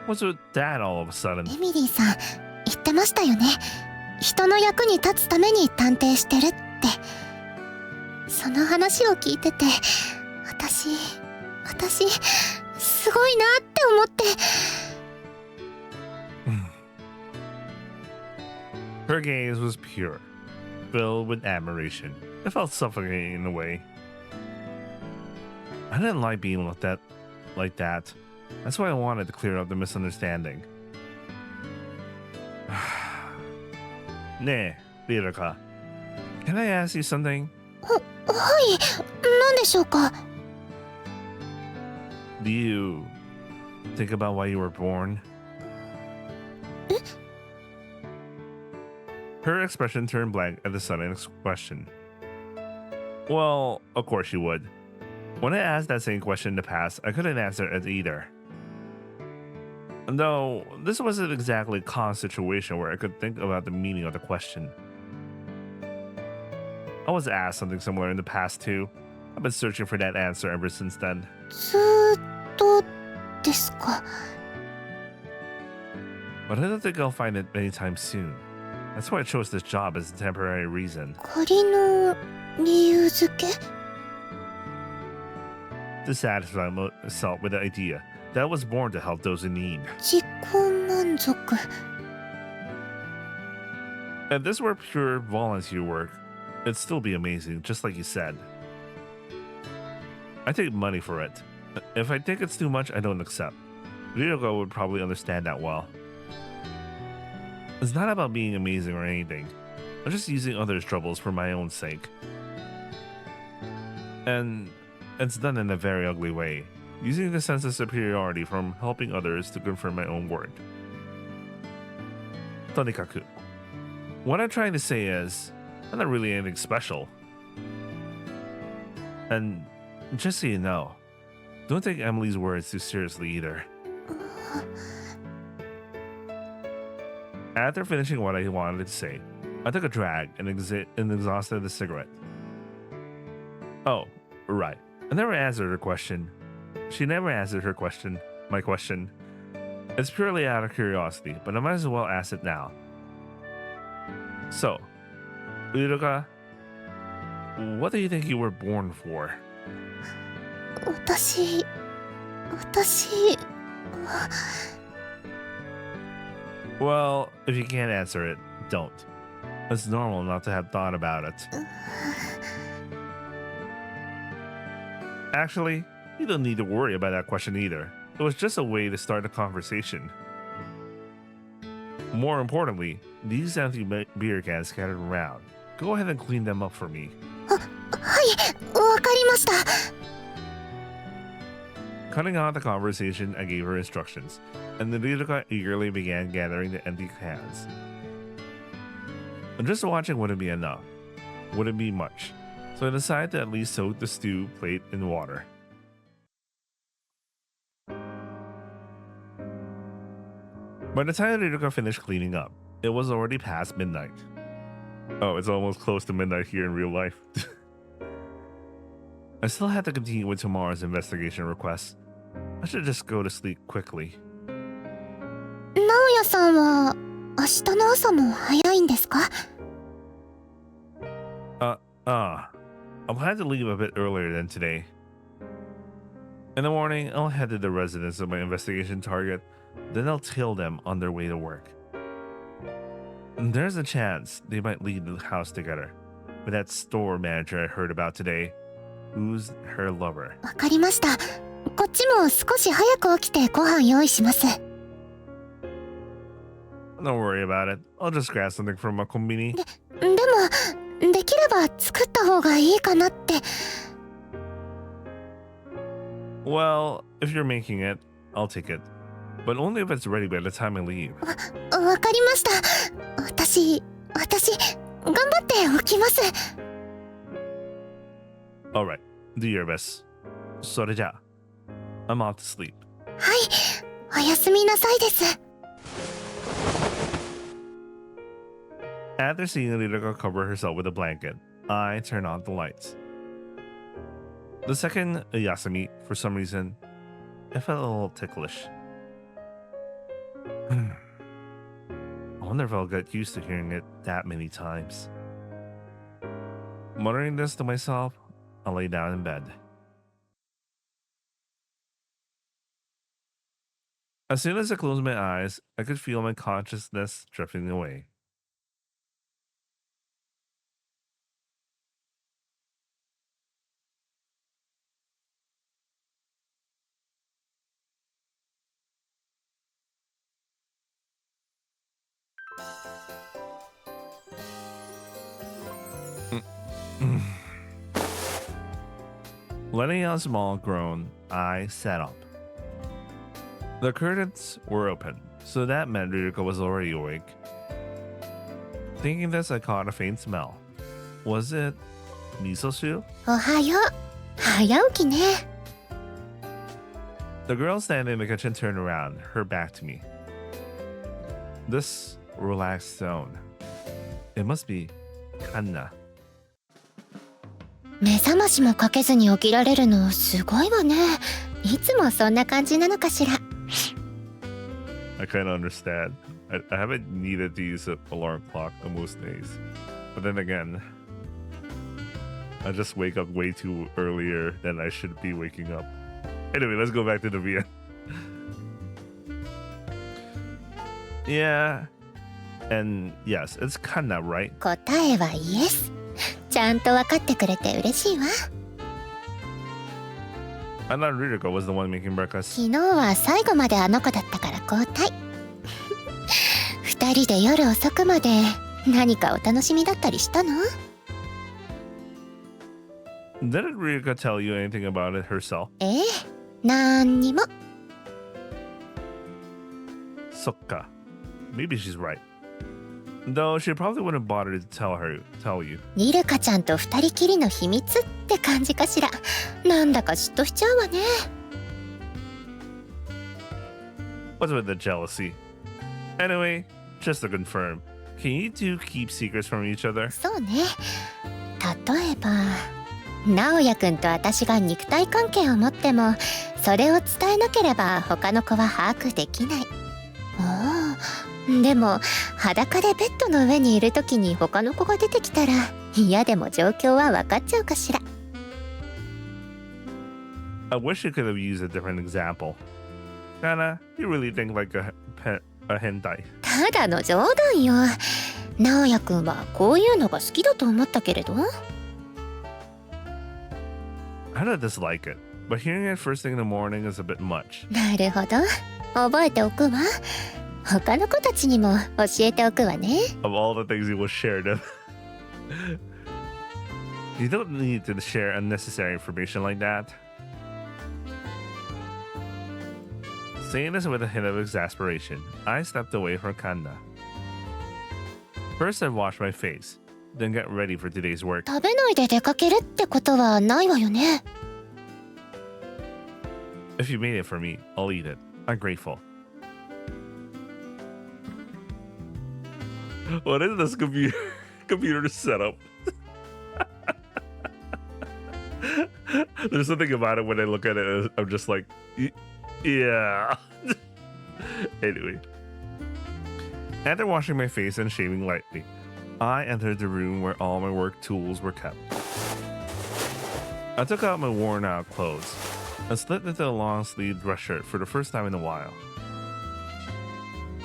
What's with that all of a sudden? エミリーさん言ってましたよね。人の役に立つために探偵してるって。その話を聞いてて、私すごいなって思って。 Her gaze was pure, filled with admiration. It felt suffocating in a way. I didn't like being looked at like that. That's why I wanted to clear up the misunderstanding. Ne, Rirudoru. Can I ask you something? はい、何でしょうか。 Do you think about why you were born? Her expression turned blank at the sudden question. Well, of course she would. When I asked that same question in the past, I couldn't answer it either. Though, this wasn't exactly a calm situation where I could think about the meaning of the question. I was asked something similar in the past too. I've been searching for that answer ever since then. ずーっとですか。 But I don't think I'll find it anytime soon. That's why I chose this job as a temporary reason. 仮の理由付け？ To satisfy myself with the idea that I was born to help those in need. 自己満足。 If this were pure volunteer work, it'd still be amazing, just like you said. I take money for it. If I think it's too much, I don't accept. Rirudoru would probably understand that well. It's not about being amazing or anything. I'm just using others' troubles for my own sake. And it's done in a very ugly way, using the sense of superiority from helping others to confirm my own worth. Tonikaku. What I'm trying to say is, I'm not really anything special. And just so you know, don't take Emily's words too seriously either. After finishing what I wanted to say, I took a drag and exhausted the cigarette. Oh, right. I never answered her question. She never answered her question, my question. It's purely out of curiosity, but I might as well ask it now. So, Rirudoru, what do you think you were born for? 私は Well, if you can't answer it, don't. It's normal not to have thought about it. Actually, you don't need to worry about that question either. It was just a way to start a conversation. More importantly, these empty beer cans scattered around. Go ahead and clean them up for me. はい、わかりました。 Cutting out the conversation, I gave her instructions, and the Rirudoru eagerly began gathering the empty cans. Just watching wouldn't be enough. Wouldn't be much. So I decided to at least soak the stew plate in water. By the time Rirudoru finished cleaning up, it was already past midnight. Oh, it's almost close to midnight here in real life. I still had to continue with tomorrow's investigation requests. I should just go to sleep quickly. 直哉さんは明日の朝も早いんですか？ I'll have to leave a bit earlier than today. In the morning, I'll head to the residence of my investigation target, then I'll tail them on their way to work. And there's a chance they might leave the house together with that store manager I heard about today. Who's her lover? わかりました。こっちも少し早く起きてご飯用意します。Don't worry about it. I'll just grab something from a kombini. でも、できれば作った方がいいかなって。Well, if you're making it, I'll take it. But only if it's ready by the time I leave. わかりました。私、頑張って起きます。Alright, do your best. それじゃあ、I'm off to sleep. はい、おやすみなさいです。After seeing Rirudoru cover herself with a blanket, I turn on the lights. The second Yasumi, for some reason, it felt a little ticklish. I wonder if I'll get used to hearing it that many times. Muttering this to myself, I lay down in bed. As soon as I closed my eyes, I could feel my consciousness drifting away. Letting out a small groan, I sat up. The curtains were open, so that meant Rirudoru was already awake. Thinking this, I caught a faint smell. Was it miso soup? おはよう。早起きね。The girl standing in the kitchen turned around, her back to me. This relaxed tone. It must be Kanna. 目覚ましもかけずに起きられるのすごいわね。いつもそんな感じなのかしら。I kind of understand. I haven't needed to use an alarm clock on most days. But then again, I just wake up way too earlier than I should be waking up. Anyway, let's go back to the VN. Yeah. And yes, it's Kanna, right? 答えはイエス。ちゃんと分かってくれて嬉しいわ。I thought Rirudoru was the one making breakfast. 昨日は最後まであの子だったから交代。二人で夜遅くまで何かお楽しみだったりしたの？ Didn't Rirudoru tell you anything about it herself? ええ、なんにも。Sokka. Maybe she's right. Though she probably wouldn't bother to tell you. リルカちゃんと二人きりの秘密って感じかしら。なんだか嫉妬しちゃうわね。What's with the jealousy? Anyway, just to confirm, can you two keep secrets from each other? そうね。例えば、直哉くんと私が肉体関係を持っても、それを伝えなければ他の子は把握できない。でも裸でベッドの上にいるときに他の子が出てきたら嫌でも状況は分かっちゃうかしら。 I wish you could have used a different example. Kana, you really think like a hentai. ただの冗談よ。直哉くんはこういうのが好きだと思ったけれど。 I don't dislike it, but hearing it first thing in the morning is a bit much. なるほど。覚えておくわ。他の子たちにも教えておくわね。 Of all the things you will share them. You don't need to share unnecessary information like that. Saying this with a hint of exasperation, I stepped away from Kanda. First, I washed my face, then get ready for today's work. 食べないで出かけるってことはないわよね。 If you made it for me, I'll eat it. I'm grateful. What is this computer setup? There's something about it when I look at it, I'm just like, yeah. Anyway. After washing my face and shaving lightly, I entered the room where all my work tools were kept. I took out my worn out clothes and slipped into a long sleeved dress shirt for the first time in a while.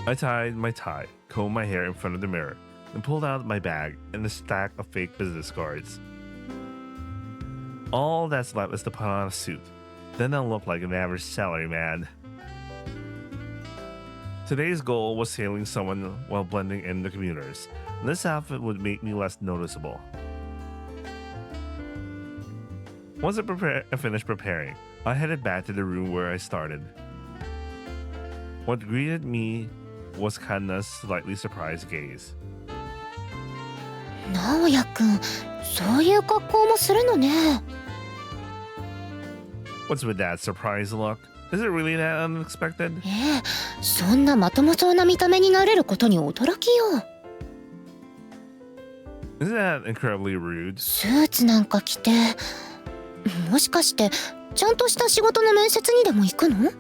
I tied my tie, combed my hair in front of the mirror, and pulled out my bag and a stack of fake business cards. All that's left is to put on a suit. Then I'll look like an average salaryman. Today's goal was hailing someone while blending in the commuters. This outfit would make me less noticeable. Once I finished preparing, I headed back to the room where I started. What greeted me was Kanna's slightly surprised gaze. 直哉くん、そういう格好もするのね。What's with that surprised look? Is it really that unexpected? そんなまともそうな見た目になれることに驚きよ。Isn't that incredibly rude? スーツなんか着て、もしかしてちゃんとした仕事の面接にでも行くの？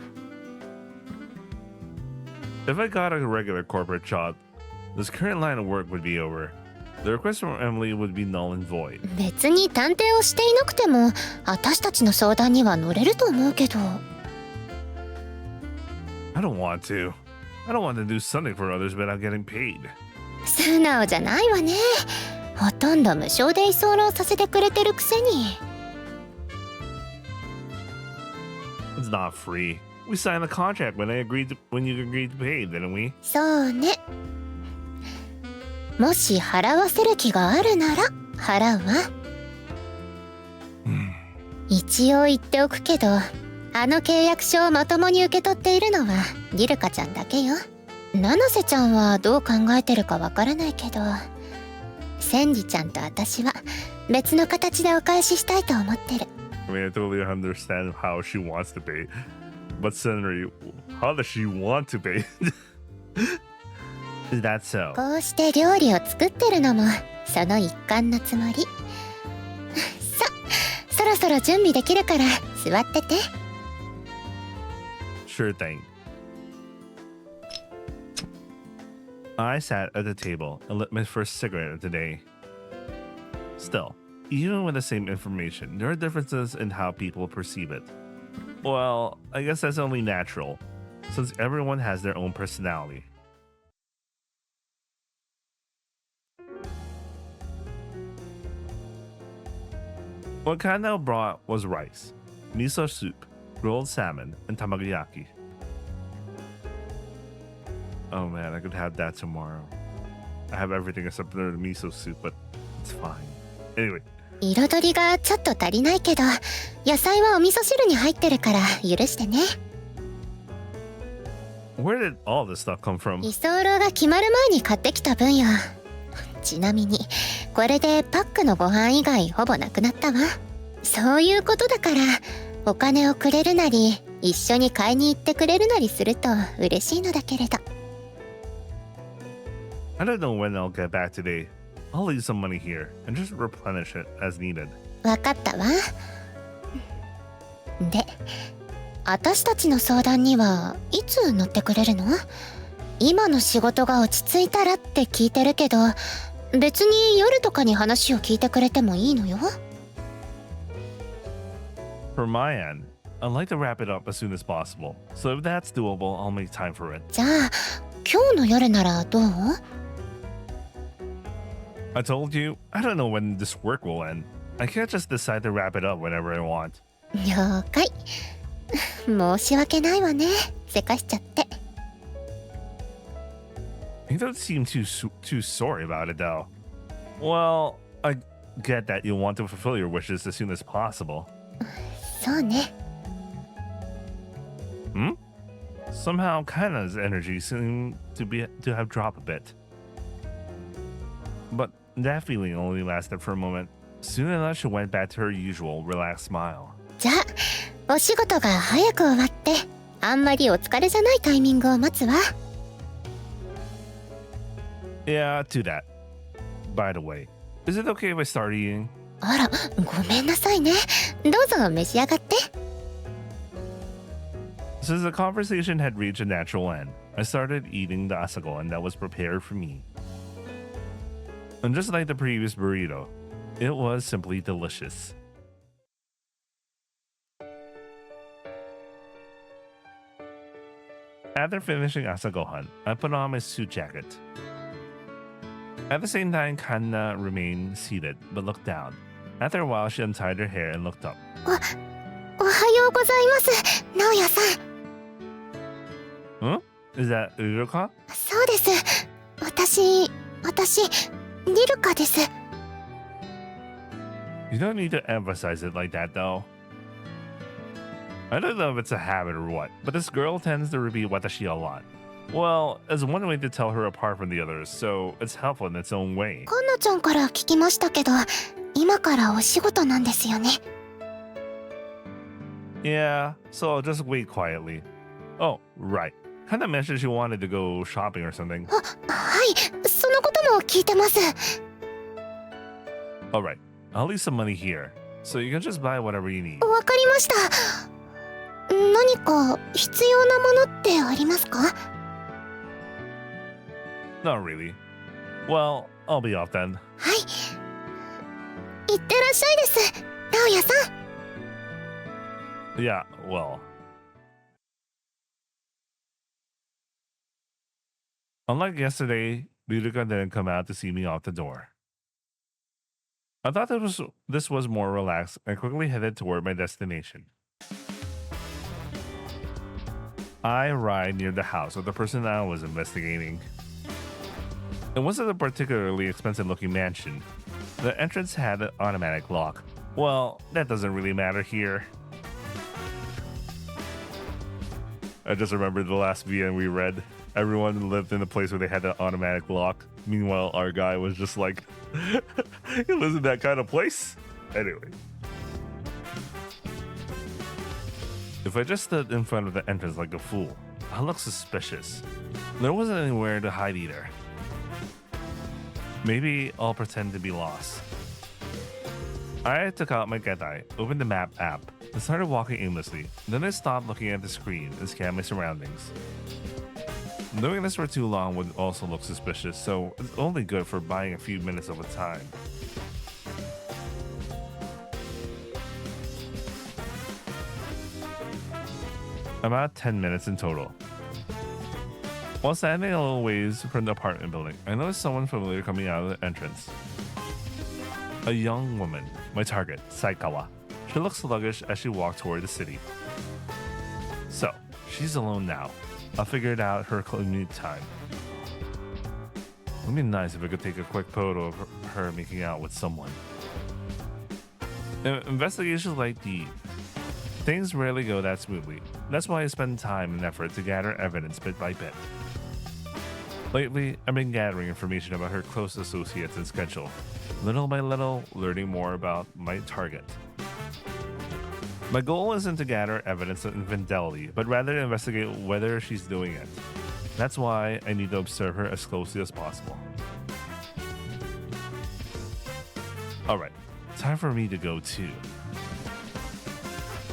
If I got a regular corporate job, this current line of work would be over. The request from Emily would be null and void. 別に探偵をしていなくても私たちの相談には乗れると思うけど。I don't want to. I don't want to do something for others without getting paid. 素直じゃないわね。ほとんど無償で居候させてくれてるくせに。It's not free. We signed a contract when you agreed to pay, didn't we? そうね。もし払わせる気があるなら払うわ。一応言っておくけど、あの契約書をまともに受け取っているのはリルカちゃんだけよ。七瀬ちゃんはどう考えてるかわからないけど、センジちゃんと私は別の形でお返ししたいと思ってる。I mean, I totally understand how she wants to pay. But Senri, how does she want to pay? Is that so? こうして料理を作ってるのもその一環のつもり。そろそろ準備できるから座ってて。Sure thing. I sat at the table and lit my first cigarette of the day. Still, even with the same information, there are differences in how people perceive it. Well, I guess that's only natural, since everyone has their own personality. What Kanao brought was rice, miso soup, rolled salmon, and tamagoyaki. Oh man, I could have that tomorrow. I have everything except the miso soup, but it's fine. Anyway. 彩りがちょっと足りないけど、野菜はお味噌汁に入ってるから許してね。Where did all this stuff come from? 居候が決まる前に買ってきた分よ。ちなみにこれでパックのご飯以外ほぼなくなったわ。そういうことだからお金をくれるなり一緒に買いに行ってくれるなりすると嬉しいのだけれど。I don't know when I'll get back today. I'll leave some money here and just replenish it as needed. わかったわ。で、私たちの相談にはいつ乗ってくれるの？今の仕事が落ち着いたらって聞いてるけど、別に夜とかに話を聞いてくれてもいいのよ。For my end, I'd like to wrap it up as soon as possible. So if that's doable, I'll make time for it. じゃあ、今日の夜ならどう？ I told you, I don't know when this work will end. I can't just decide to wrap it up whenever I want. 了解。申し訳ないわね。せかしちゃって。You don't seem too sorry about it, though. Well, I get that you want to fulfill your wishes as soon as possible. そうね。Hmm? Somehow, Kana's energy seemed to have dropped a bit. But that feeling only lasted for a moment. Soon enough, she went back to her usual relaxed smile. じゃあ、お仕事が早く終わって、あんまりお疲れじゃないタイミングを待つわ。Yeah, to that. By the way, is it okay if I start eating? あら、ごめんなさいね。どうぞ召し上がって。Since the conversation had reached a natural end, I started eating the asagohan that was prepared for me. And just like the previous burrito, it was simply delicious. After finishing asagohan, I put on my suit jacket. At the same time, Kanna remained seated but looked down. After a while, she untied her hair and looked up. おはようございます、直哉さん。 Huh? Is that Riruka? そうです。私、リルカです。 You don't need to emphasize it like that, though. I don't know if it's a habit or what, but this girl tends to repeat watashi a lot. Well, it's one way to tell her apart from the others, so it's helpful in its own way. カンナちゃんから聞きましたけど、今からお仕事なんですよね。 Yeah, so I'll just wait quietly. Oh, right. Kinda mentioned she wanted to go shopping or something. はい、そのことも聞いてます。 Alright, I'll leave some money here, so you can just buy whatever you need. わかりました。何か必要なものってありますか？ Not really. Well, I'll be off then. はい。いってらっしゃいです、直哉さん。 Yeah, well. Unlike yesterday, Riruka didn't come out to see me off the door. I thought this was more relaxed and quickly headed toward my destination. I arrived near the house of the person I was investigating. It wasn't a particularly expensive looking mansion. The entrance had an automatic lock. Well, that doesn't really matter here. I just remembered the last VN we read. Everyone lived in a place where they had an automatic lock. Meanwhile, our guy was just like, he lives in that kind of place? Anyway. If I just stood in front of the entrance like a fool, I looked suspicious. There wasn't anywhere to hide either. Maybe I'll pretend to be lost. I took out my Getai, opened the map app, and started walking aimlessly. Then I stopped looking at the screen and scanned my surroundings. Doing this for too long would also look suspicious, so it's only good for buying a few minutes of a time. About 10 minutes in total. While standing a little ways from the apartment building, I noticed someone familiar coming out of the entrance. A young woman, my target, Saikawa. She looked sluggish as she walked toward the city. So, she's alone now. I'll figure it out her commute time. It'd be nice if I could take a quick photo of her making out with someone. In investigations like these, things rarely go that smoothly. That's why I spend time and effort to gather evidence bit by bit. Lately, I've been gathering information about her close associates and schedule, little by little learning more about my target. My goal isn't to gather evidence of infidelity, but rather to investigate whether she's doing it. That's why I need to observe her as closely as possible. Alright, time for me to go too.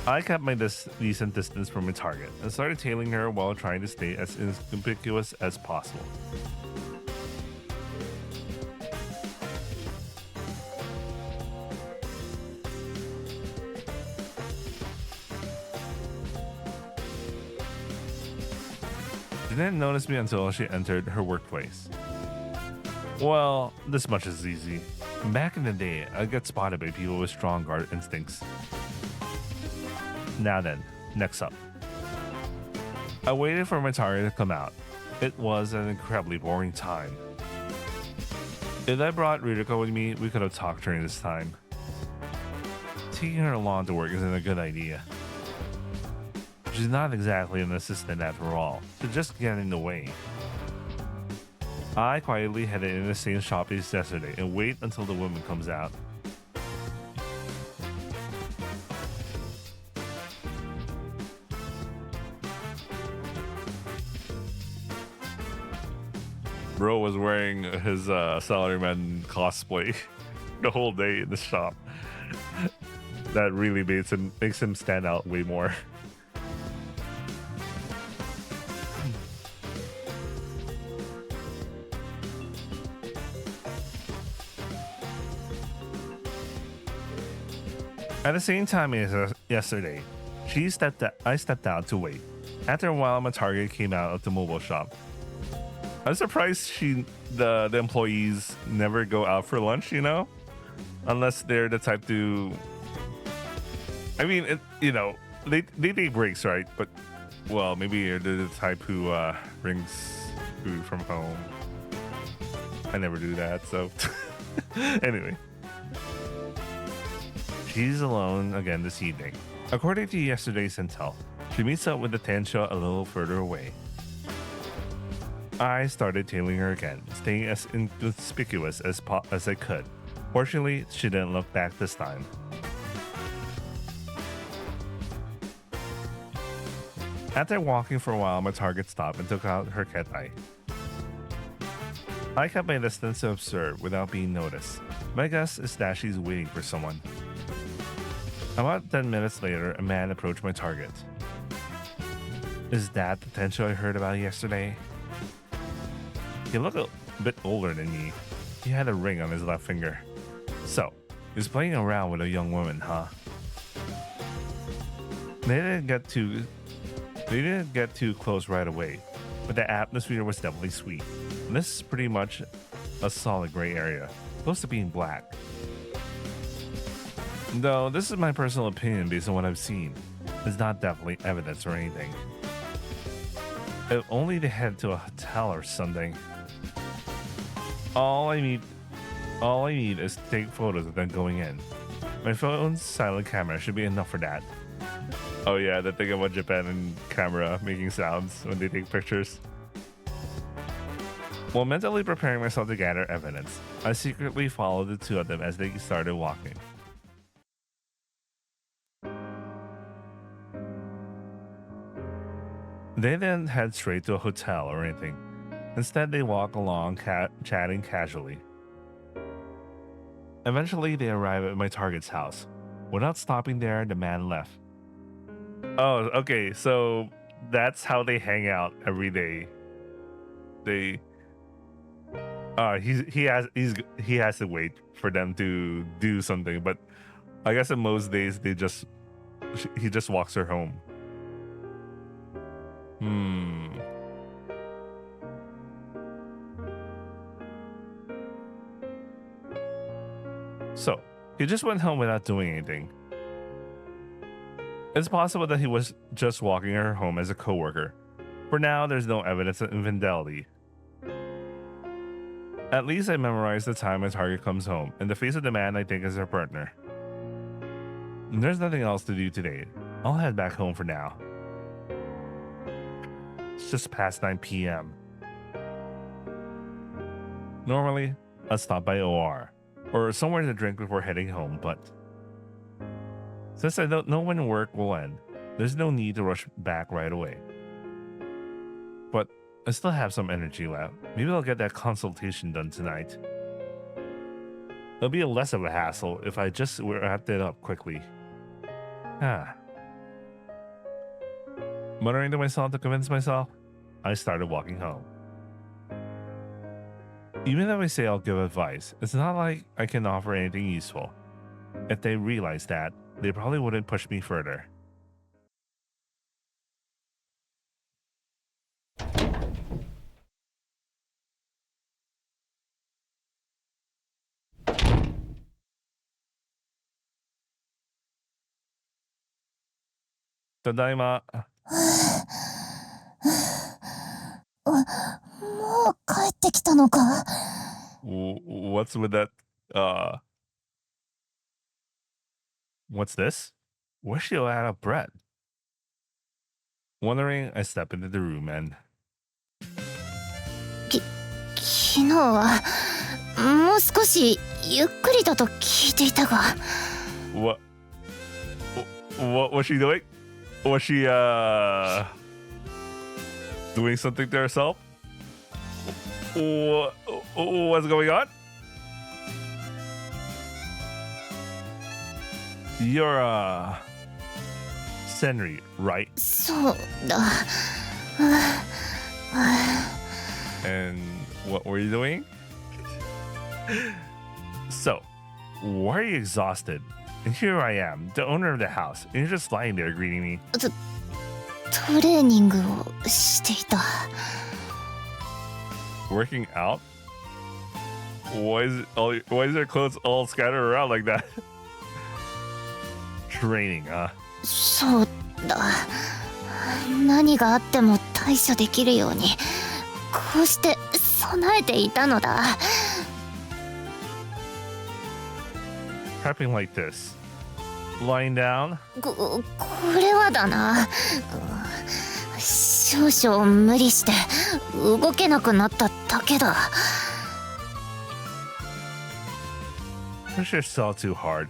I kept my decent distance from my target and started tailing her while trying to stay as inconspicuous as possible. She didn't notice me until she entered her workplace. Well, this much is easy. Back in the day, I'd get spotted by people with strong guard instincts. Now then, next up. I waited for my target to come out. It was an incredibly boring time. If I brought Riruka with me, we could have talked during this time. Taking her along to work isn't a good idea. She's not exactly an assistant after all, so just get in the way. I quietly headed in the same shop as yesterday and wait until the woman comes out. Bro was wearing his salaryman cosplay the whole day in the shop. That really makes him stand out way more. At the same time as yesterday, I stepped out to wait. After a while, my target came out of the mobile shop. I'm surprised the employees never go out for lunch, you know? Unless they're the type to. I mean, they take breaks, right? But well, maybe they're the type who brings food from home. I never do that, so anyway. She's alone again this evening. According to yesterday's intel, she meets up with the Tensho a little further away. I started tailing her again, staying as inconspicuous as I could. Fortunately, she didn't look back this time. After walking for a while, my target stopped and took out her ketai. I kept my distance to observe without being noticed. My guess is that she's waiting for someone. About 10 minutes later, a man approached my target. Is that the Tensho I heard about yesterday? He looked a bit older than me. He had a ring on his left finger. So, he's playing around with a young woman, huh? They didn't get too close right away, but the atmosphere was definitely sweet. And this is pretty much a solid gray area, close to being black. Though this is my personal opinion based on what I've seen. It's not definitely evidence or anything. If only they head to a hotel or something. All I need is to take photos of them going in. My phone's silent camera should be enough for that. Oh yeah, the thing about Japan and camera making sounds when they take pictures. While mentally preparing myself to gather evidence, I secretly followed the two of them as they started walking. They didn't head straight to a hotel or anything. Instead, they walked along chatting casually. Eventually, they arrived at my target's house. Without stopping there, the man left. Oh, okay, so that's how they hang out every day. He has to wait for them to do something, but I guess in most days he just walks her home. So, he just went home without doing anything. It's possible that he was just walking her home as a coworker. For now, there's no evidence of infidelity. At least I memorized the time my target comes home, and the face of the man I think is her partner. There's nothing else to do today. I'll head back home for now. It's just past 9 p.m. Normally, I'd stop by OR, or somewhere to drink before heading home, but since I don't know when work will end, there's no need to rush back right away. But I still have some energy left. Maybe I'll get that consultation done tonight. It'll be less of a hassle if I just wrapped it up quickly. Muttering to myself to convince myself, I started walking home. Even if I say I'll give advice, it's not like I can offer anything useful. If they realize that, they probably wouldn't push me further. Tadaima. もう帰ってきたのか What's with that? What's this? Where's she out of bread? Wondering, I step into the room and 昨日はもう少しゆっくりだと聞いていたが what was she doing? Was she doing something to herself? What's going on? You're Senri, right? そうだ And what were you doing? So, why are you exhausted? And here I am, the owner of the house, and you're just lying there greeting me. トレーニングをしていた Working out? Why is their clothes all scattered around like that? Training, huh? そうだ。何があっても対処できるようにこうして備えていたのだ。Prepping like this. Lying down. これはだな。少々無理して動けなくなっただけだ。Push yourself too hard.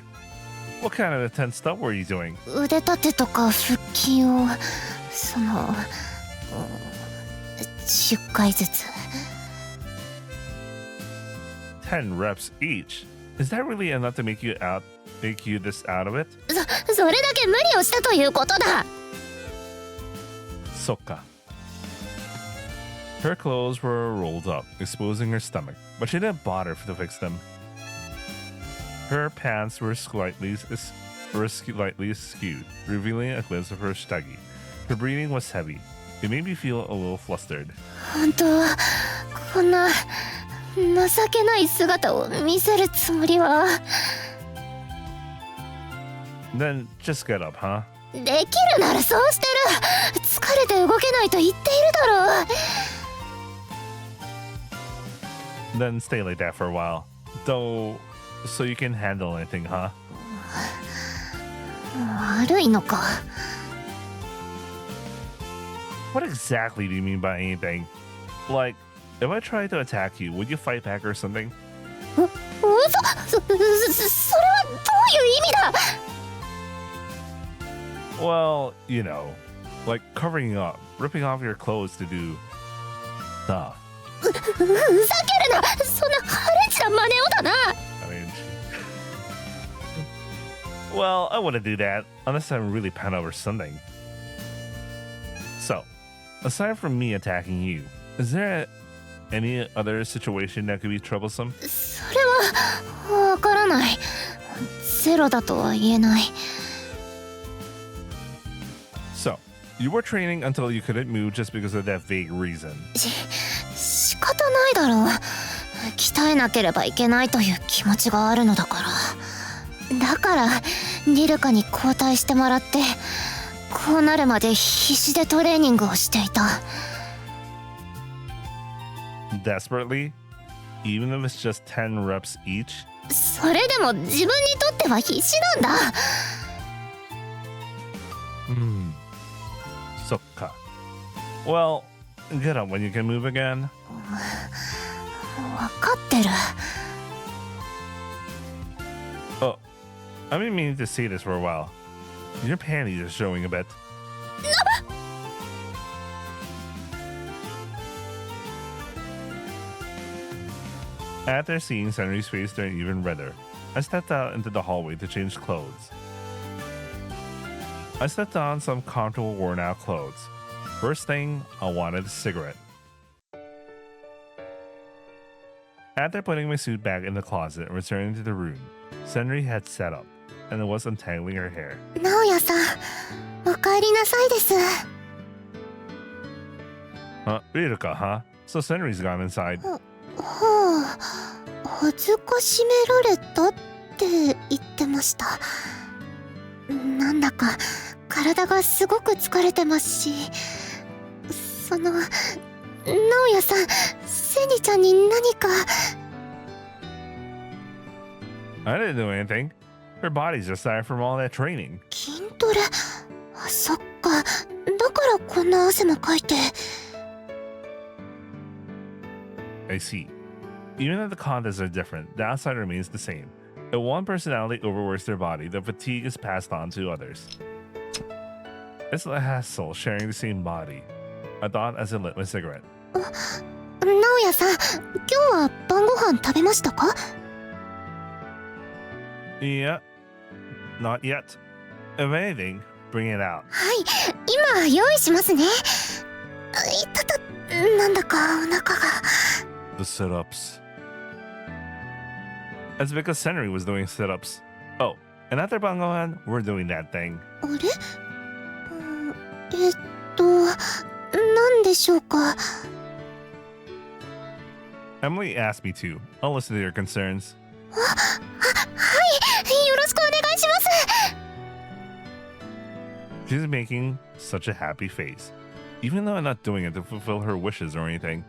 What kind of intense stuff were you doing? 腕立てとか腹筋をその10回ずつ。10 reps each. Is that really enough to make you this out of it? それだけ無理をしたということだ。Sokka. Her clothes were rolled up, exposing her stomach, but she didn't bother to fix them. Her pants were slightly skewed, revealing a glimpse of her shitagi. Her breathing was heavy. It made me feel a little flustered. 本当はこんな情けない姿を見せるつもりは。Then just get up, huh? できるならそうしてる。疲れて動けないと言っているだろう。Then stay like that for a while. Though, so you can handle anything, huh? 悪いのか。What exactly do you mean by anything? Like, if I tried to attack you, would you fight back or something? それはどういう意味だ。Well, you know, like covering up, ripping off your clothes to do stuff. ふざけるな。そんなハレチな真似をだな。I mean, well, I wouldn't do that unless I'm really pent over something. So, aside from me attacking you, is there any other situation that could be troublesome? それはわからない。ゼロだとは言えない。So, you were training until you couldn't move just because of that vague reason. 仕方ないだろう。鍛えなければいけないという気持ちがあるのだから。だからリルカに交代してもらってこうなるまで必死でトレーニングをしていた。Desperately? Even if it's just 10 reps each? それでも自分にとっては必死なんだ。Sokka. Well, get up when you can move again. わかってる。Oh, I've been meaning to say this for a while. Your panties are showing a bit. After seeing Senri's face turn even redder, I stepped out into the hallway to change clothes. I slipped on some comfortable worn-out clothes. First thing, I wanted a cigarette. After putting my suit back in the closet and returning to the room, Senri had sat up and was untangling her hair. 直哉さん、お帰りなさいです。Riruka, huh? So Senri's gone inside. はあ、恥ずかしめられたって言ってました。なんだか体がすごく疲れてますし、その直哉さん、セニちゃんに何か。I didn't do anything. Her body's just tired from all that training. 筋トレ、あ、そっか。だからこんな汗もかいて。I see. Even if the contests are different, the outside remains the same. If one personality overworks their body, the fatigue is passed on to others. It's a hassle sharing the same body, I thought as I lit my cigarette. 直哉さん、今日は晩ご飯食べましたか？ Yeah, not yet. If anything, bring it out. はい、今用意しますね。いたた、なんだかお腹が。The sit-ups. It's because Senri was doing sit-ups. Oh, and after Bangohan, we're doing that thing. あれ？なんでしょうか。Emily asked me to. I'll listen to your concerns. はい、よろしくお願いします。 She's making such a happy face, even though I'm not doing it to fulfill her wishes or anything.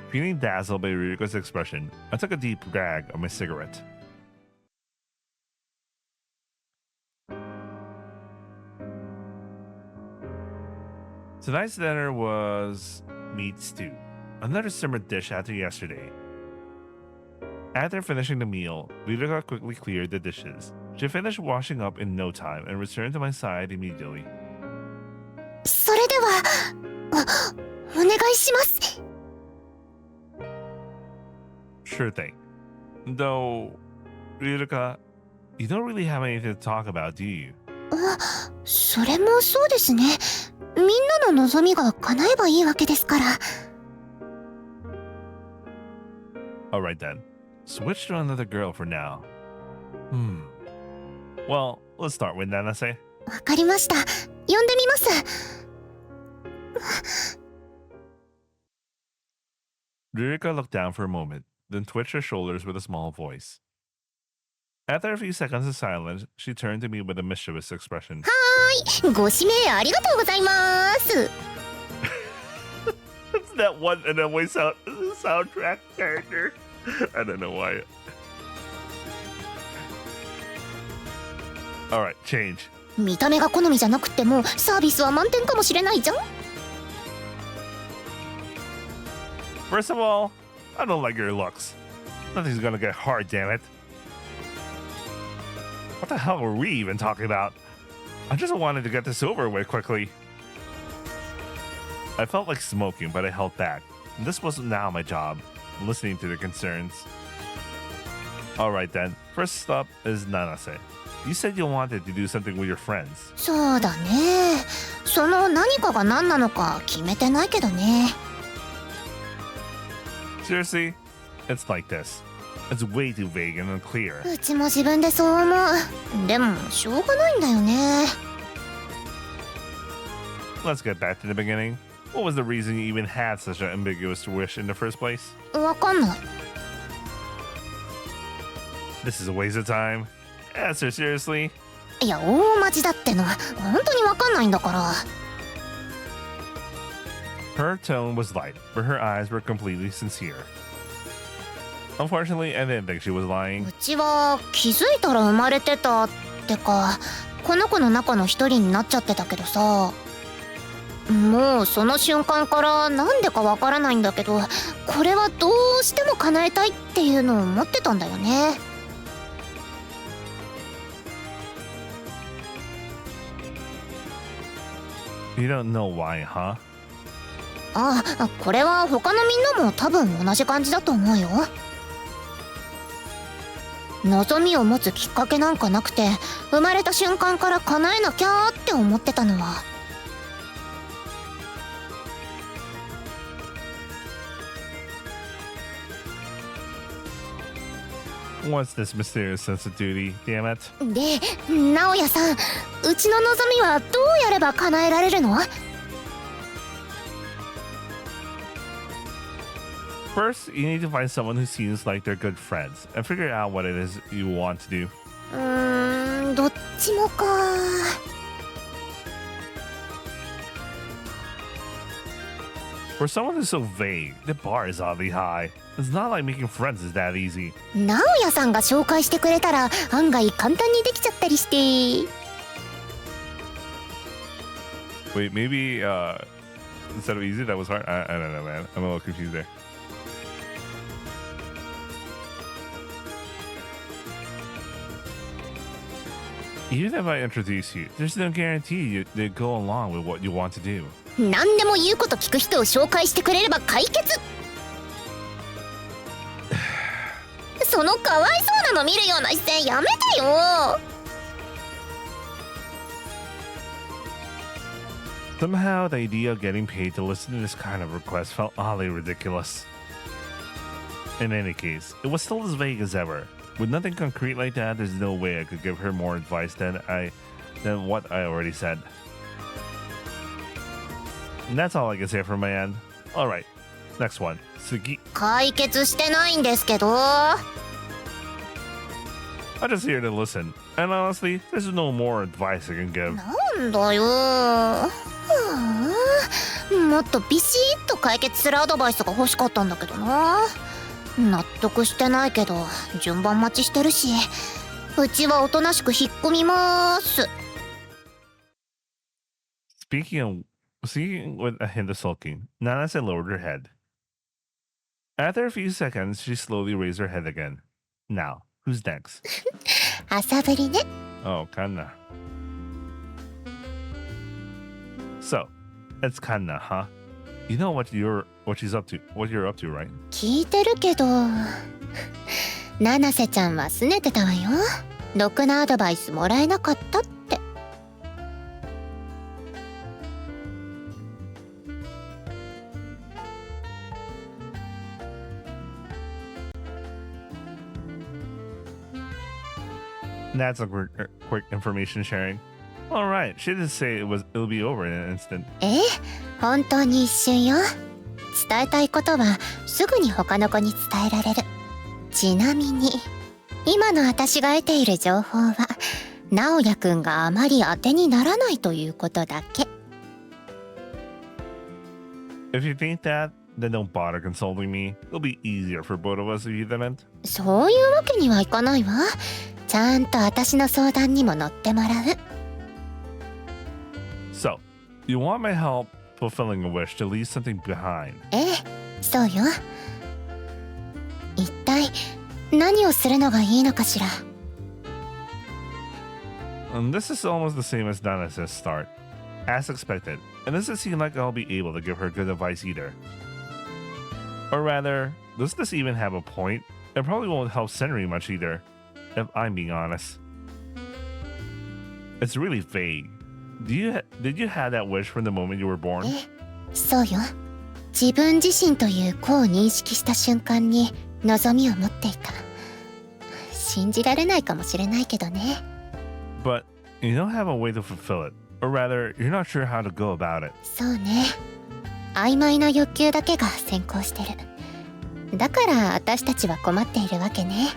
Feeling dazzled by Ririko's expression, I took a deep drag of my cigarette. Tonight's dinner was meat stew, another simmered dish after yesterday. After finishing the meal, Ririko quickly cleared the dishes. She finished washing up in no time and returned to my side immediately. それでは、お願いします。 Sure thing. Though, Ririko, you don't really have anything to talk about, do you? それもそうですね。みんなの望みが叶えばいいわけですから。 Alright then. Switch to another girl for now. Well, let's start with Nanase. わかりました。呼んでみます。 Ririko looked down for a moment, then twitched her shoulders with a small voice. After a few seconds of silence, she turned to me with a mischievous expression. ご指名ありがとうございます。 It's that one anime soundtrack character. I don't know why. Alright, change. 見た目が好みじゃなくてもサービスは満点かもしれないじゃん。 First of all, I don't like your looks. Nothing's gonna get hard, damn it. What the hell were we even talking about? I just wanted to get this over with quickly. I felt like smoking, but I held back. This was now my job, listening to their concerns. Alright then, first up is Nanase. You said you wanted to do something with your friends. そうだね。その何かが何なのか決めてないけどね。 Seriously? It's like this. It's way too vague and unclear. うちも自分でそう思う。でもしょうがないんだよね。 Let's get back to the beginning. What was the reason you even had such an ambiguous wish in the first place? わかんない。 This is a waste of time. Answer seriously. いや大待ちだっての。本当にわかんないんだから。 Her tone was light, but her eyes were completely sincere. Unfortunately, I didn't think she was lying. うちは気づいたら生まれてたってか、この子の中の一人になっちゃってたけどさ。もうその瞬間からなんでかわからないんだけど、これはどうしても叶えたいっていうのを思ってたんだよね。 You don't know why, huh? ああ、これは他のみんなも多分同じ感じだと思うよ。望みを持つきっかけなんかなくて、生まれた瞬間から叶えなきゃって思ってたのは。 What's this mysterious sense of duty, damn it? で、直哉さん、うちの望みはどうやれば叶えられるの？ First, you need to find someone who seems like they're good friends and figure out what it is you want to do. どっちもか。 For someone who's so vague, the bar is oddly high. It's not like making friends is that easy. 直哉さんが紹介してくれたら案外簡単にできちゃったりして。 Wait, maybe instead of easy, that was hard? I don't know, man. I'm a little confused there. Even if I introduce you, there's no guarantee they go along with what you want to do. 何でも言うこと聞く人を紹介してくれれば解決。そのかわいそうなの見るような視線やめてよ。 Somehow, the idea of getting paid to listen to this kind of request felt oddly ridiculous. In any case, it was still as vague as ever. With nothing concrete like that, there's no way I could give her more advice than what I already said. And that's all I can say from my end. Alright, Next one. Sugi. 解決してないんですけど。 I'm just here to listen. And honestly, there's no more advice I can give. なんだよ。もっとビシッと解決するアドバイスが欲しかったんだけどな。納得してないけど順番待ちしてるし、うちはおとなしく引っ込みます。 Speaking with a hint of sulking, Nanase lowered her head. After a few seconds, she slowly raised her head again. Now, who's next? 朝ぶりね。 Oh, Kanna. So, it's Kanna, huh? You know what you're up to, right? 聞いてるけど、七瀬ちゃんは拗ねてたわよ。ろくなアドバイスもらえなかったって。 That's a quick information sharing. All right, she didn't say it'll be over in an instant. 本当に一瞬よ。伝えたいことはすぐに他の子に伝えられる。ちなみに今の私が得ている情報は直哉くんがあまり当てにならないということだけ。 If you think that, then don't bother consulting me. It'll be easier for both of us if you didn't. そういうわけにはいかないわ。ちゃんと私の相談にも乗ってもらう。 So, you want my help fulfilling a wish to leave something behind? そうよ。一体何をするのがいいのかしら。 And this is almost the same as Nana's start. As expected, it doesn't seem like I'll be able to give her good advice either. Or rather, does this even have a point? It probably won't help Senri much either, if I'm being honest. It's really vague. Did you have that wish from the moment you were born? そうよ。自分自身という子を認識した瞬間に望みを持っていた。信じられないかもしれないけどね。 But you don't have a way to fulfill it. Or rather, you're not sure how to go about it. そうね。曖昧な欲求だけが先行してる。だから私たちは困っているわけね。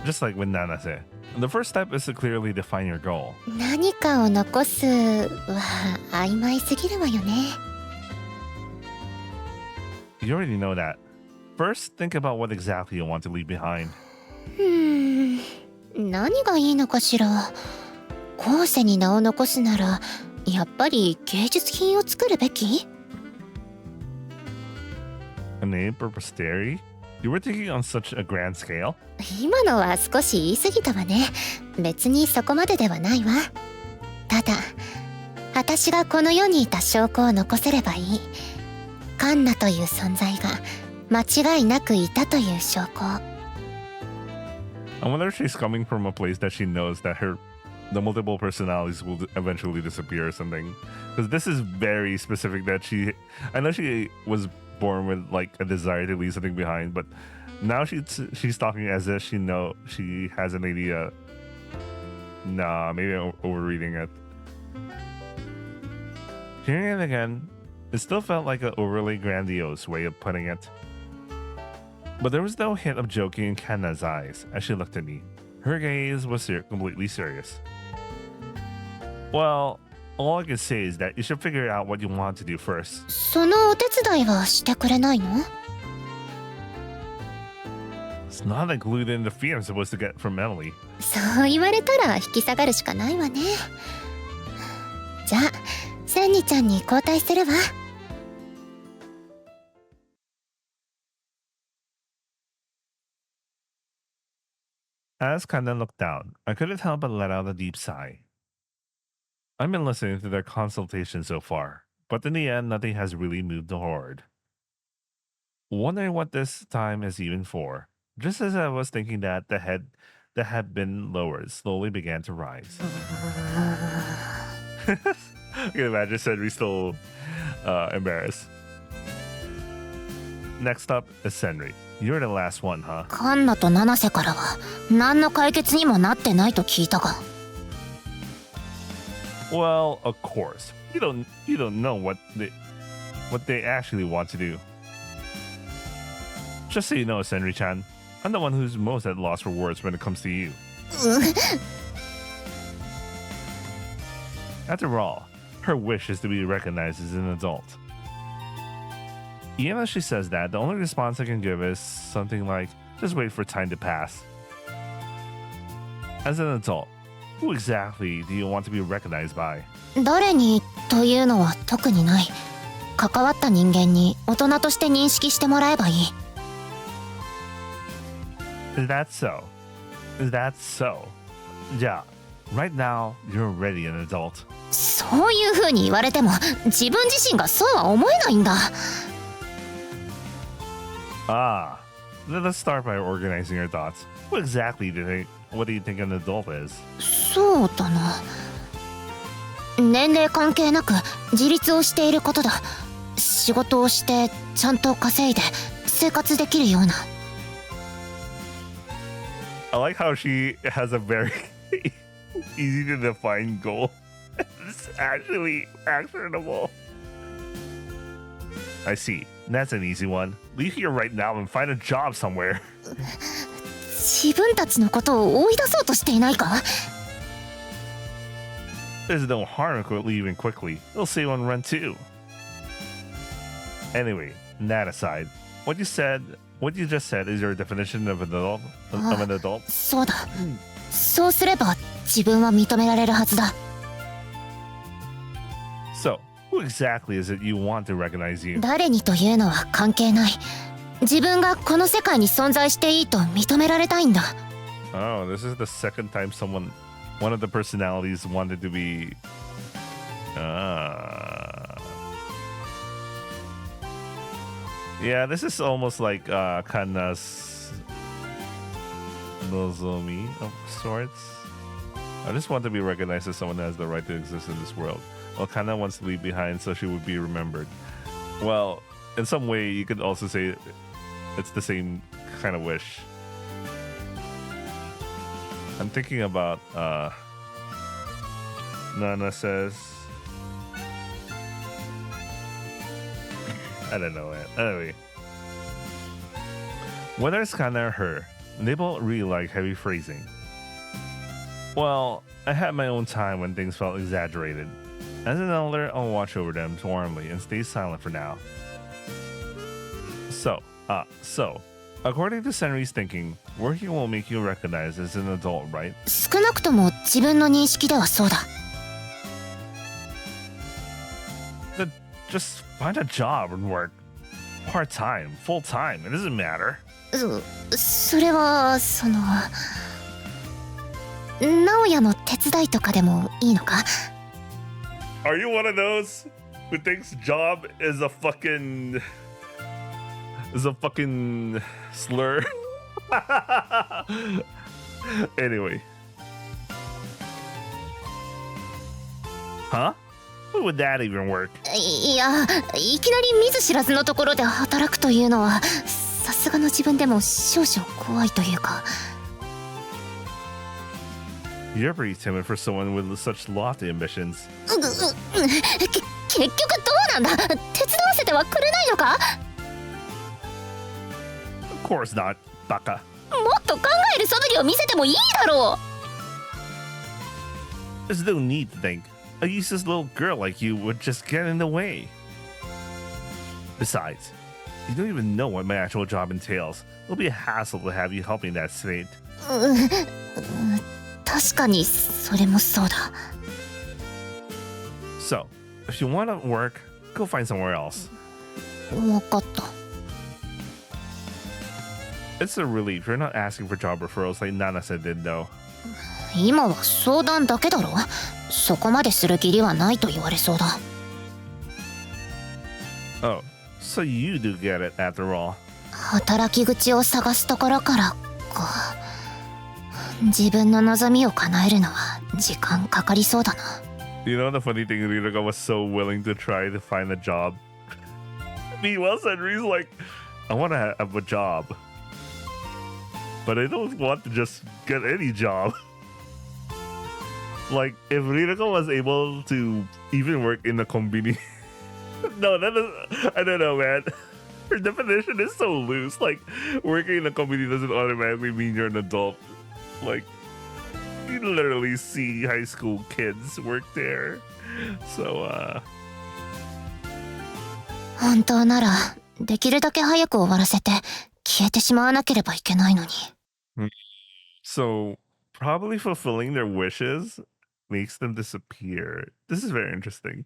Just like with Nana said, the first step is to clearly define your goal. 何かを残すは曖昧すぎるわよね。 You already know that. First, think about what exactly you want to leave behind. 何がいいのかしら。後世に名を残すならやっぱり芸術品を作るべき？ A name for posterity? You were thinking on such a grand scale? 今のは少し言い過ぎたわね。別にそこまでではないわ。ただ私がこの世にいた証拠を残せればいい。カンナという存在が間違いなくいたという証拠。 I wonder if she's coming from a place that she knows that the multiple personalities will eventually disappear or something. Because this is very specific that I know she was born with like a desire to leave something behind, but now she's talking as if she has an idea. Nah, maybe I'm overreading it. Hearing it again, it still felt like an overly grandiose way of putting it. But there was no hint of joking in Kanna's eyes as she looked at me. Her gaze was completely serious. Well, all I can say is that you should figure out what you want to do first. そのお手伝いはしてくれないの？ It's not included in the fee I'm supposed to get from Emily. そう言われたら引き下がるしかないわね。じゃあ、センニちゃんに交代するわ。 As Kanna looked down, I couldn't help but let out a deep sigh. I've been listening to their consultation so far, but in the end, nothing has really moved the horde. Wondering what this time is even for, just as I was thinking that the head that had been lowered slowly began to rise. I can imagine Senri still embarrassed. Next up is Senri. You're the last one, huh? カンナと七瀬からは何の解決にもなってないと聞いたが。 Well, of course. You don't know what what they actually want to do. Just so you know, Senri-chan, I'm the one who's most at loss for words when it comes to you. After all, her wish is to be recognized as an adult. Even as she says that, the only response I can give is something like, just wait for time to pass. As an adult, who exactly do you want to be recognized by? 誰にというのは特にない。関わった人間に大人として認識してもらえばいい。Is that so? Is that so? Yeah, right now you're already an adult. そういう風に言われても自分自身がそうは思えないんだ。Ah, let's start by organizing your thoughts. What exactly what do you think an adult is? そうだな。年齢関係なく自立をしていることだ。仕事をしてちゃんと稼いで生活できるような。I like how she has a very easy to define goal. It's actually actionable. I see. That's an easy one. Leave here right now and find a job somewhere. 自分たちのことを追い出そうとしていないか？ There's no harm in leaving quickly. They'll save on rent too. Anyway, that aside, what you just said is your definition of an adult? Of an adult? そうだ。そうすれば自分は認められるはずだ。So, who exactly is it you want to recognize you? 誰にというのは関係ない。自分がこの世界に存在していいと認められたいんだ。Oh, this is the second time one of the personalities wanted to be... Yeah, this is almost like Kanna's Nozomi of sorts. I just want to be recognized as someone that has the right to exist in this world. Well, Kanna wants to leave behind so she would be remembered. Well, in some way, you could also say it's the same kind of wish. I'm thinking about Nana says... I don't know, man. Anyway. Whether it's Kanna or her, they both really like heavy phrasing. Well, I had my own time when things felt exaggerated. As an elder, I'll watch over them warmly and stay silent for now. So, according to Senri's thinking, working will make you recognized as an adult, right? 少なくとも自分の認識ではそうだ。Then just find a job and work. Part-time, full-time, it doesn't matter. それはその直哉の手伝いとかでもいいのか？ Are you one of those who thinks job is a fucking slur? Anyway. Huh? How would that even work? いや、いきなり見ず知らずのところで働くというのはさすがの自分でも少々怖いというか。 You're pretty timid for someone with such lofty ambitions. 結局どうなんだ？手伝わせてはくれないのか？ Of course not, baka. もっと考える素振りを見せてもいいだろう。 There's no need to think. A useless little girl like you would just get in the way. Besides, you don't even know what my actual job entails. It'll be a hassle to have you helping that state. 確かにそれもそうだ。 So, if you want to work, go find somewhere else. わかった。 It's a relief you're not asking for job referrals like Nana-san did, though. 今は相談だけだろ。そこまでする義理はないと言われそうだ。 Oh, so you do get it after all. 働き口を探すところからか。自分の望みを叶えるのは時間かかりそうだな。 You know the funny thing, Rirudoru was so willing to try to find a job. Meanwhile, Senri's like, I want to have a job. But I don't want to just get any job. Like, if Rirudoru was able to even work in the konbini No, that is, I don't know, man. Her definition is so loose. Like, working in a company doesn't automatically mean you're an adult. Like, you literally see high school kids work there. So, 本当ならできるだけ早く終わらせて消えてしまわなければいけないのに。so probably fulfilling their wishes makes them disappear. This is very interesting.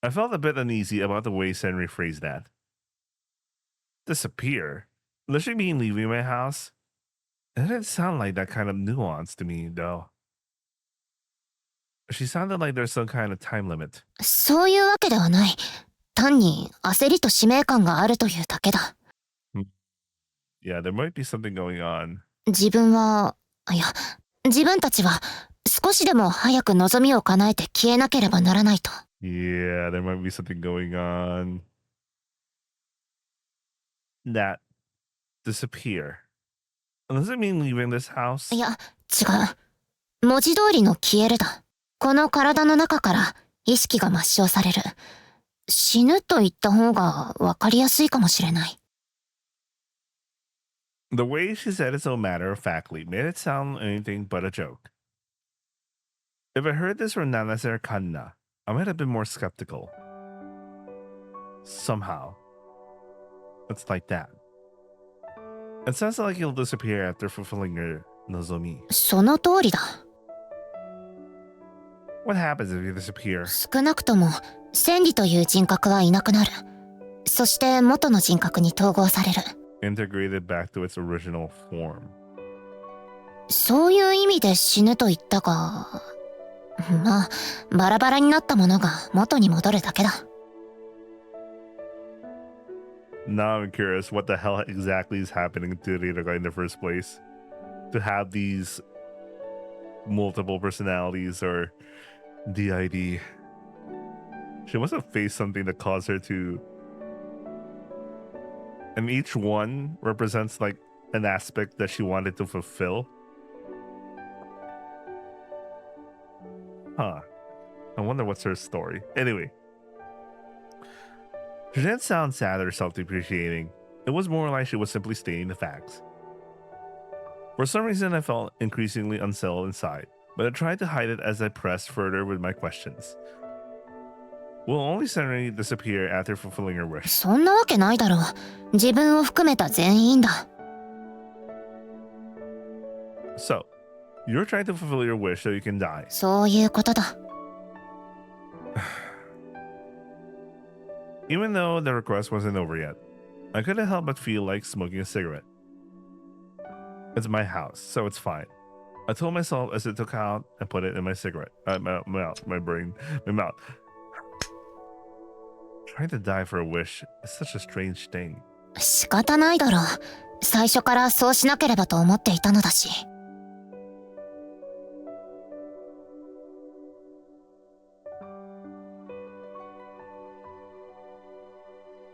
I felt a bit uneasy about the way Senri phrased that. Disappear? Does she mean leaving my house? It didn't sound like that kind of nuance to me, though. She sounded like there's some kind of time limit. そういうわけではない。単に焦りと使命感があるというだけだ。Yeah, there might be something going on. 自分たちは少しでも早く望みを叶えて消えなければならないと。Yeah, there might be something going on. That disappear. Does it mean leaving this house? いや、違う。文字通りの消えるだ。この体の中から意識が抹消される。死ぬと言った方がわかりやすいかもしれない。The way she said it so matter-of-factly made it sound anything but a joke. If I heard this from Nanase or Kanna, I might have been more skeptical. Somehow. It's like that. It sounds like he'll disappear after fulfilling your Nozomi. その通りだ。What happens if you disappear? 少なくとも千里という人格はいなくなる。そして元の人格に統合される。Integrated back to its original form. そういう意味で死ぬと言ったが、まあバラバラになったものが元に戻るだけだ。Now I'm curious what the hell exactly is happening to Rirudoru in the first place. To have these multiple personalities or DID. She must have faced something that caused her to... And each one represents like an aspect that she wanted to fulfill. Huh. I wonder what's her story. Anyway. She didn't sound sad or self-depreciating. It was more like she was simply stating the facts. For some reason, I felt increasingly unsettled inside, but I tried to hide it as I pressed further with my questions. Will only Senri disappear after fulfilling her wish? そんなわけないだろう。自分を含めた全員だ。So, you're trying to fulfill your wish so you can die. そういうことだ。Even though the request wasn't over yet, I couldn't help but feel like smoking a cigarette. It's my house, so it's fine. I told myself as I took out and put it in my cigarette. My mouth. Trying to die for a wish is such a strange thing. 仕方ないだろう。最初からそうしなければと思っていたのだし。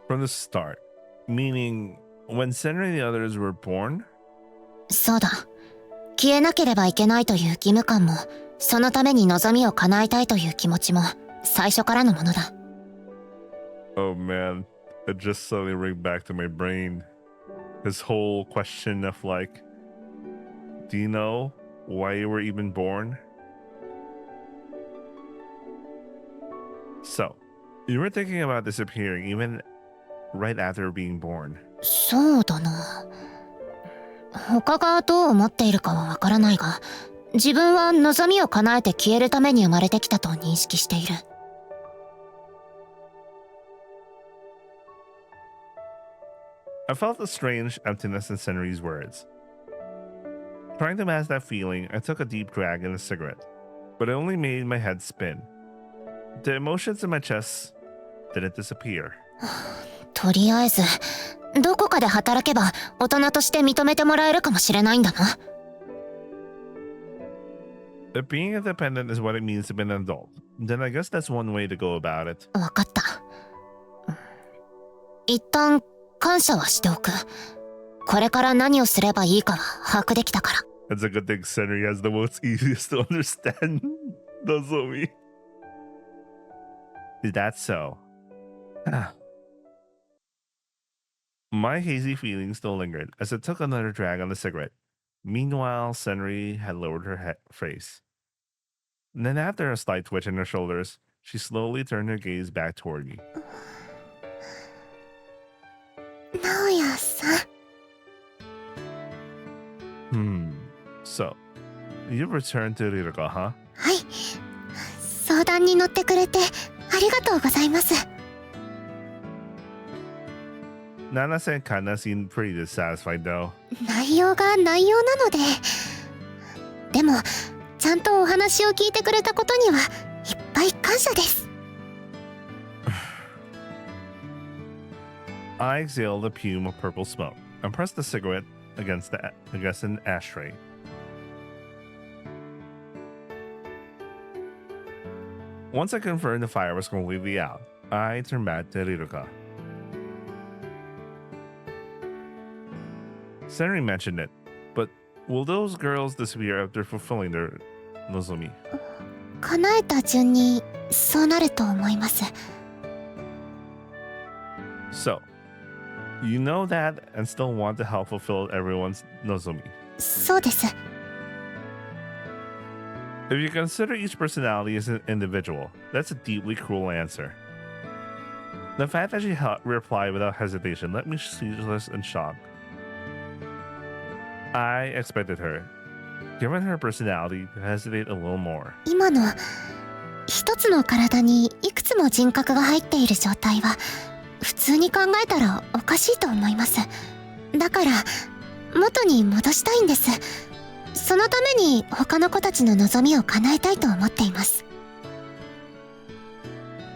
From the start, meaning when Senri and the others were born? そうだ。消えなければいけないという義務感も、そのために望みを叶えたいという気持ちも、最初からのものだ。Oh man, it just suddenly ring back to my brain. This whole question of like, do you know why you were even born? So, you were thinking about disappearing even right after being born. そうだな。他がどう思っているかはわからないが、自分は望みを叶えて消えるために生まれてきたと認識している。I felt a strange emptiness in Senri's words. Trying to mask that feeling, I took a deep drag in the cigarette, but it only made my head spin. The emotions in my chest didn't disappear. とりあえず、どこかで働けば大人として認めてもらえるかもしれないんだな。If being independent is what it means to be an adult, then I guess that's one way to go about it. わかった。一旦感謝はしておく。これから何をすればいいかは把握できたから。It's a good thing Senri has the most easiest to understand Nozomi. Is that so? My hazy feelings still lingered as I took another drag on the cigarette. Meanwhile, Senri had lowered her face. And then, after a slight twitch in her shoulders, she slowly turned her gaze back toward me. 直哉さん So, you returned to Riruka, huh? はい相談に乗ってくれてありがとうございます Nana-san kinda seemed pretty dissatisfied though. 内容が内容なのででもちゃんとお話を聞いてくれたことにはいっぱい感謝です I exhaled a fume of purple smoke and pressed the cigarette against an ashtray. Once I confirmed the fire was completely out, I turned back to Riruka. Senri mentioned it, but will those girls disappear after fulfilling their nozomi? 叶えた順にそうなると思います So, you know that and still want to help fulfill everyone's nozomi. そうです If you consider each personality as an individual, that's a deeply cruel answer. The fact that she replied without hesitation left me speechless and shocked. I expected her, given her personality, to hesitate a little more. 今の一つの体にいくつも人格が入っている状態は普通に考えたらおかしいと思いますだから元に戻したいんですそのために他の子たちの望みを叶えたいと思っています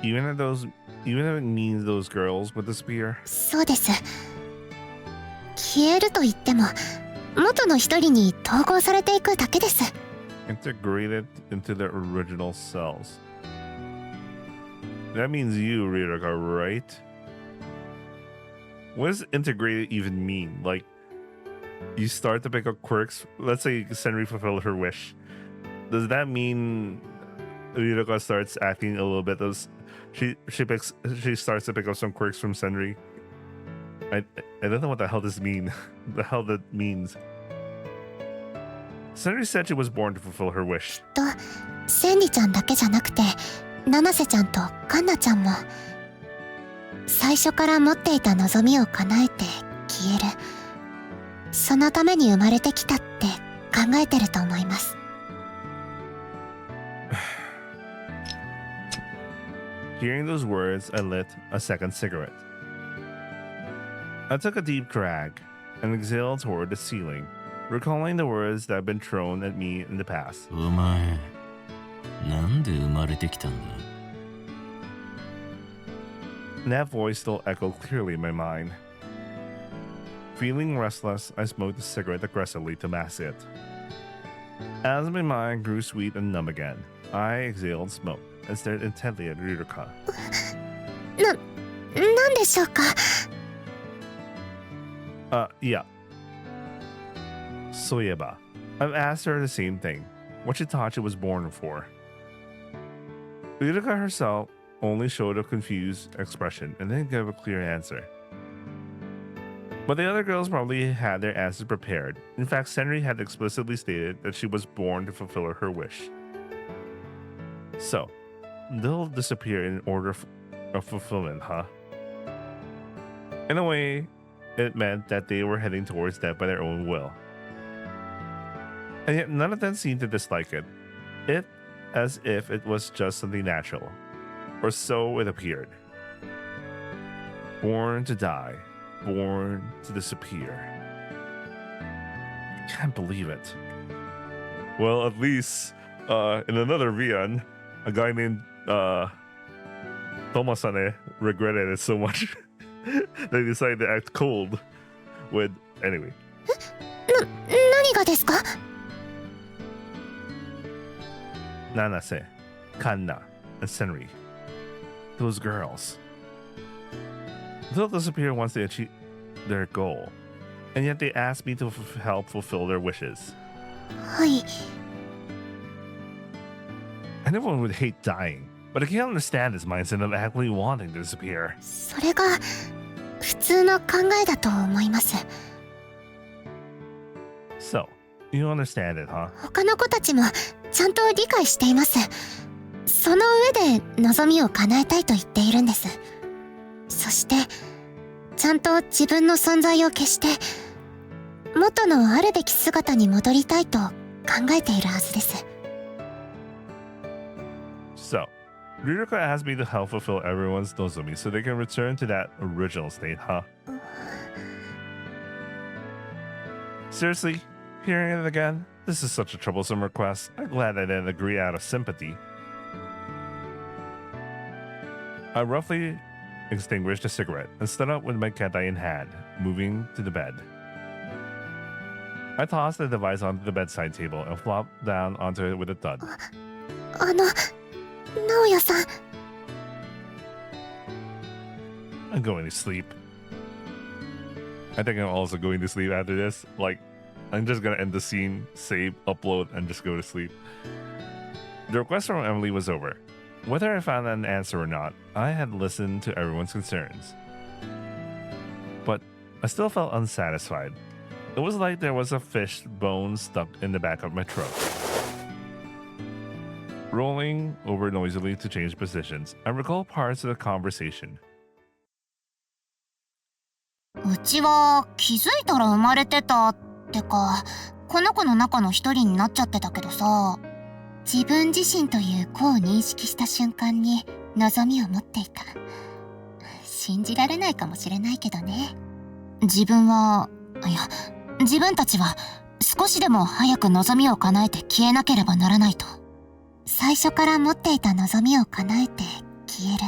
Even if it means those girls would disappear? そうです消えると言っても元の一人に統合されていくだけです Integrated into their original selves. That means you, Riruka, right? What does integrated even mean? Like, you start to pick up quirks. Let's say Senri fulfilled her wish. Does that mean Riruka starts acting a little bit as she starts to pick up some quirks from Senri? I don't know what the hell this mean. The hell that means. Senri said she was born to fulfill her wish. と千里ちゃんだけじゃなくて七瀬ちゃんとカンナちゃんも最初から持っていた望みを叶えて消えるそのために生まれてきたって考えてると思います Hearing those words, I lit a second cigarette. I took a deep drag and exhaled toward the ceiling, recalling the words that had been thrown at me in the past. お前なんで生まれてきたんだ And that voice still echoed clearly in my mind. Feeling restless, I smoked the cigarette aggressively to mask it. As my mind grew sweet and numb again, I exhaled smoke and stared intently at Riruka. なんでしょうか Yeah. Soyeba, I've asked her the same thing, what she thought she was born for. Riruka herself only showed a confused expression and then gave a clear answer. But the other girls probably had their answers prepared. In fact, Senri had explicitly stated that she was born to fulfill her wish. So, they'll disappear in order of fulfillment, huh? In a way, it meant that they were heading towards death by their own will. And yet none of them seemed to dislike it. As if it was just something natural. Or so it appeared. Born to die. Born to disappear. Can't believe it. Well, at least in another Vian, a guy named Tomasane regretted it so much they decided to act cold with anyway. 何がですか Nanase, Kanna, and Senri. Those girls. They'll disappear once they achieve their goal. And yet they asked me to help fulfill their wishes. はい Anyone would hate dying, but I can't understand his mindset of actually wanting to disappear. それが普通の考えだと思います。 So, you understand it, huh? 他の子たちもちゃんと理解しています。その上で望みを叶えたいと言っているんです。そしてちゃんと自分の存在を消して元のあるべき姿に戻りたいと考えているはずです。 So, Riruka asked me to help fulfill everyone's nozomi so they can return to that original state, huh? Seriously? Hearing it again? This is such a troublesome request. I'm glad I didn't agree out of sympathy. I roughly extinguished a cigarette and stood up with my ketai in hand, moving to the bed. I tossed the device onto the bedside table and flopped down onto it with a thud. 直哉さん。 I'm going to sleep. I think I'm also going to sleep after this. Like, I'm just gonna end the scene, save, upload, and just go to sleep. The request from Emily was over. Whether I found an answer or not, I had listened to everyone's concerns. But I still felt unsatisfied. It was like there was a fish bone stuck in the back of my throat. Rolling over noisily to change positions, I recall parts of the conversation. うちは気づいたら生まれてたってか、この子の中の一人になっちゃってたけどさ、自分自身という子を認識した瞬間に望みを持っていた。信じられないかもしれないけどね。自分たちは少しでも早く望みを叶えて消えなければならないと。最初から持っていた望みを叶えて消える。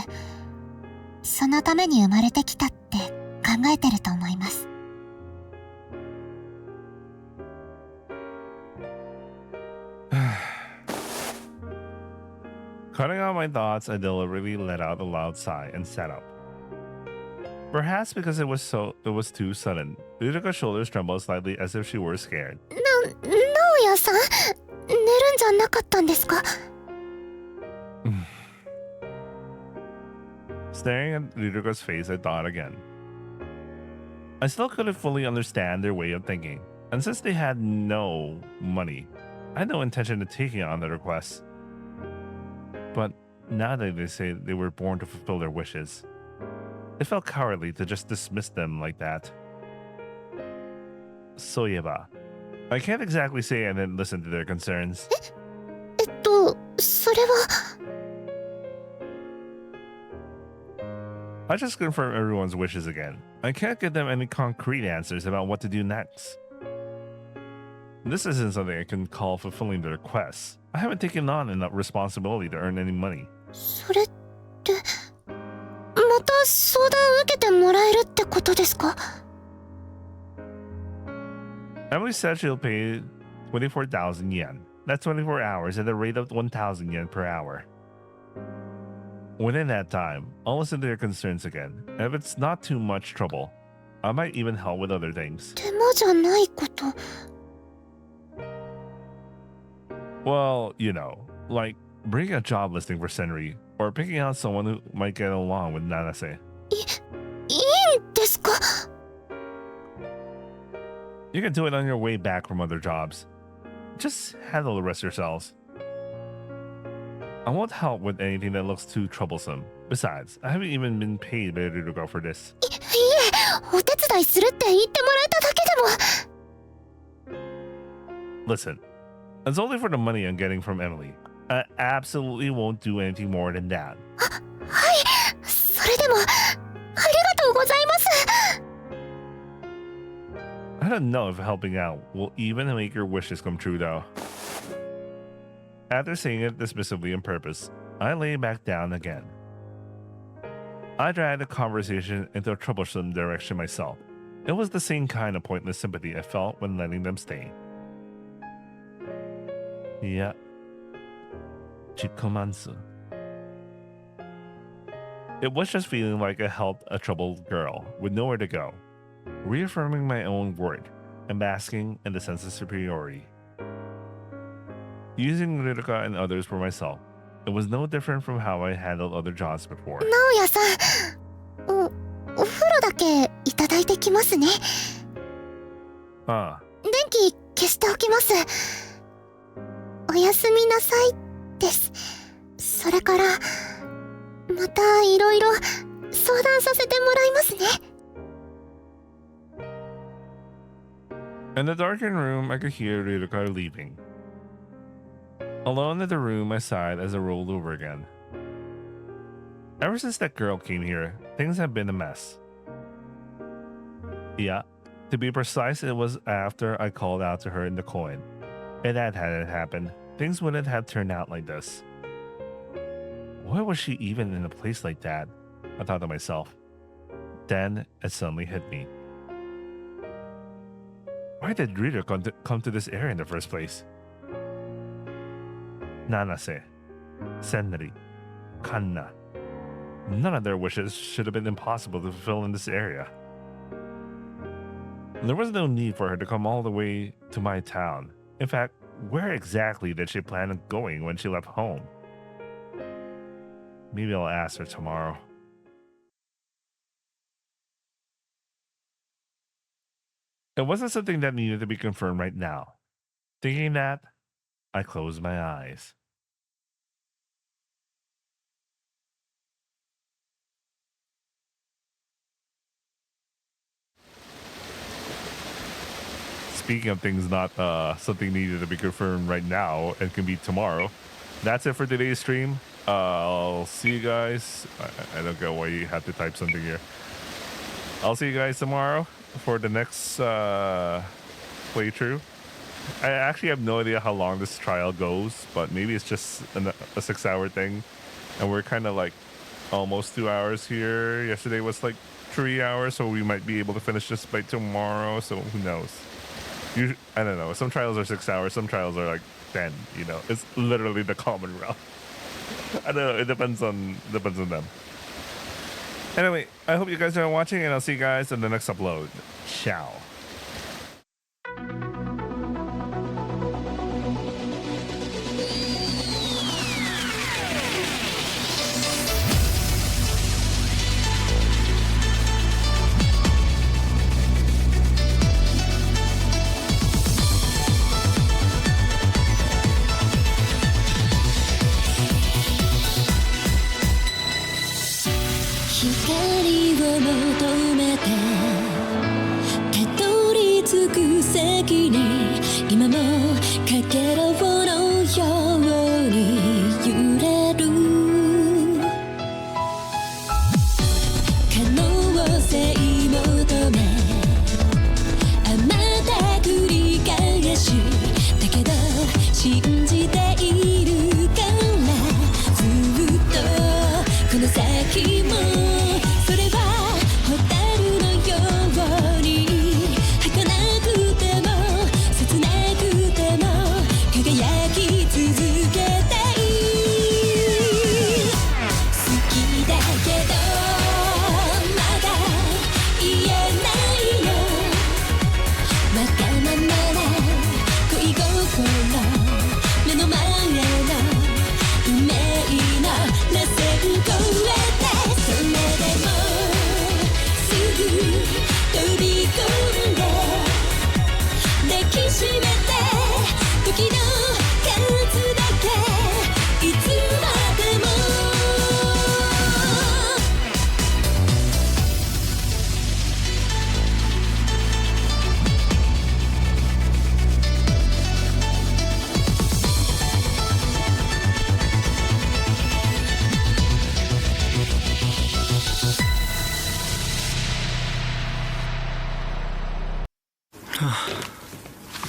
そのために生まれてきたって考えてると思います。 Cutting out my thoughts, I deliberately let out a loud sigh and sat up. Perhaps because it was too sudden. Riruka's shoulders trembled slightly as if she were scared. 直哉さん、寝るんじゃなかったんですか? Staring at Riruka's face, I thought again. I still couldn't fully understand their way of thinking, and since they had no money, I had no intention of taking on the request. But now that they say they were born to fulfill their wishes, it felt cowardly to just dismiss them like that. Soyeba, I can't exactly say I didn't listen to their concerns. それは... I just confirmed everyone's wishes again. I can't give them any concrete answers about what to do next. This isn't something I can call fulfilling the requests. I haven't taken on enough responsibility to earn any money. それって、また相談受けてもらえるってことですか? Emily said she'll pay 24,000 yen. That's 24 hours at the rate of 1,000 yen per hour. Within that time, I'll listen to their concerns again. And if it's not too much trouble, I might even help with other things. 手間じゃないこと。 Well, you know, like bringing a job listing for Senri, or picking out someone who might get along with Nanase. いいんですか? You can do it on your way back from other jobs. Just handle the rest yourselves. I won't help with anything that looks too troublesome. Besides, I haven't even been paid by Rirudoru for this. いえ、お手伝いするって言ってもらえただけでも。 Listen, it's only for the money I'm getting from Emily. I absolutely won't do anything more than that. はい、それでも、ありがとうございます。 I don't know if helping out will even make your wishes come true, though. After saying it dismissively on purpose, I lay back down again. I dragged the conversation into a troublesome direction myself. It was the same kind of pointless sympathy I felt when letting them stay. Yeah. Chikomansu. It was just feeling like I helped a troubled girl with nowhere to go, reaffirming my own worth and basking in the sense of superiority. Using Riruka and others for myself, It was no different from how I handled other jobs before. 直哉さん、お風呂だけいただいてきますね。 Ah, 電気消しておきます。おやすみなさいです。それからまたいろいろ相談させてもらいますね。 in the darkened room, I could hear Rirudoru leaving. Alone in the room, I sighed as I rolled over again. Ever since that girl came here, things have been a mess. Yeah, to be precise, it was after I called out to her in the coin. If that hadn't happened, things wouldn't have turned out like this. Why was she even in a place like that? I thought to myself. Then it suddenly hit me. Why did Rita come to this area in the first place? Nanase, Senri, Kanna. None of their wishes should have been impossible to fulfill in this area. There was no need for her to come all the way to my town. In fact, where exactly did she plan on going when she left home? Maybe I'll ask her tomorrow. It wasn't something that needed to be confirmed right now. Thinking that, I closed my eyes. Speaking of things not something needed to be confirmed right now and can be tomorrow, that's it for today's stream. I'll see you guys. I don't get why you have to type something here. I'll see you guys tomorrow for the next playthrough. I actually have no idea how long this trial goes, but maybe it's just a 6-hour thing. And we're kind of like almost 2 hours here. Yesterday was like 3 hours, so we might be able to finish this by tomorrow. So who knows? I don't know. Some trials are 6 hours. Some trials are like 10. You know, it's literally the common route. I don't know. It depends on them. Anyway, I hope you guys are watching, and I'll see you guys in the next upload. Ciao. 光を求めてたどり着く先に今もかけらのように揺れる可能性求めあまた繰り返しだけど信じているからずっとこの先も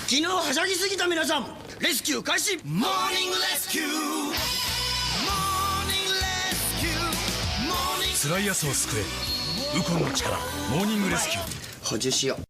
昨日はしゃぎすぎた皆さん、レスキュー開始。モーニングレスキュー、モーニングレスキュー、モーニング。辛いやつを救え、ウコンの力、モーニングレスキュー。補充しよう。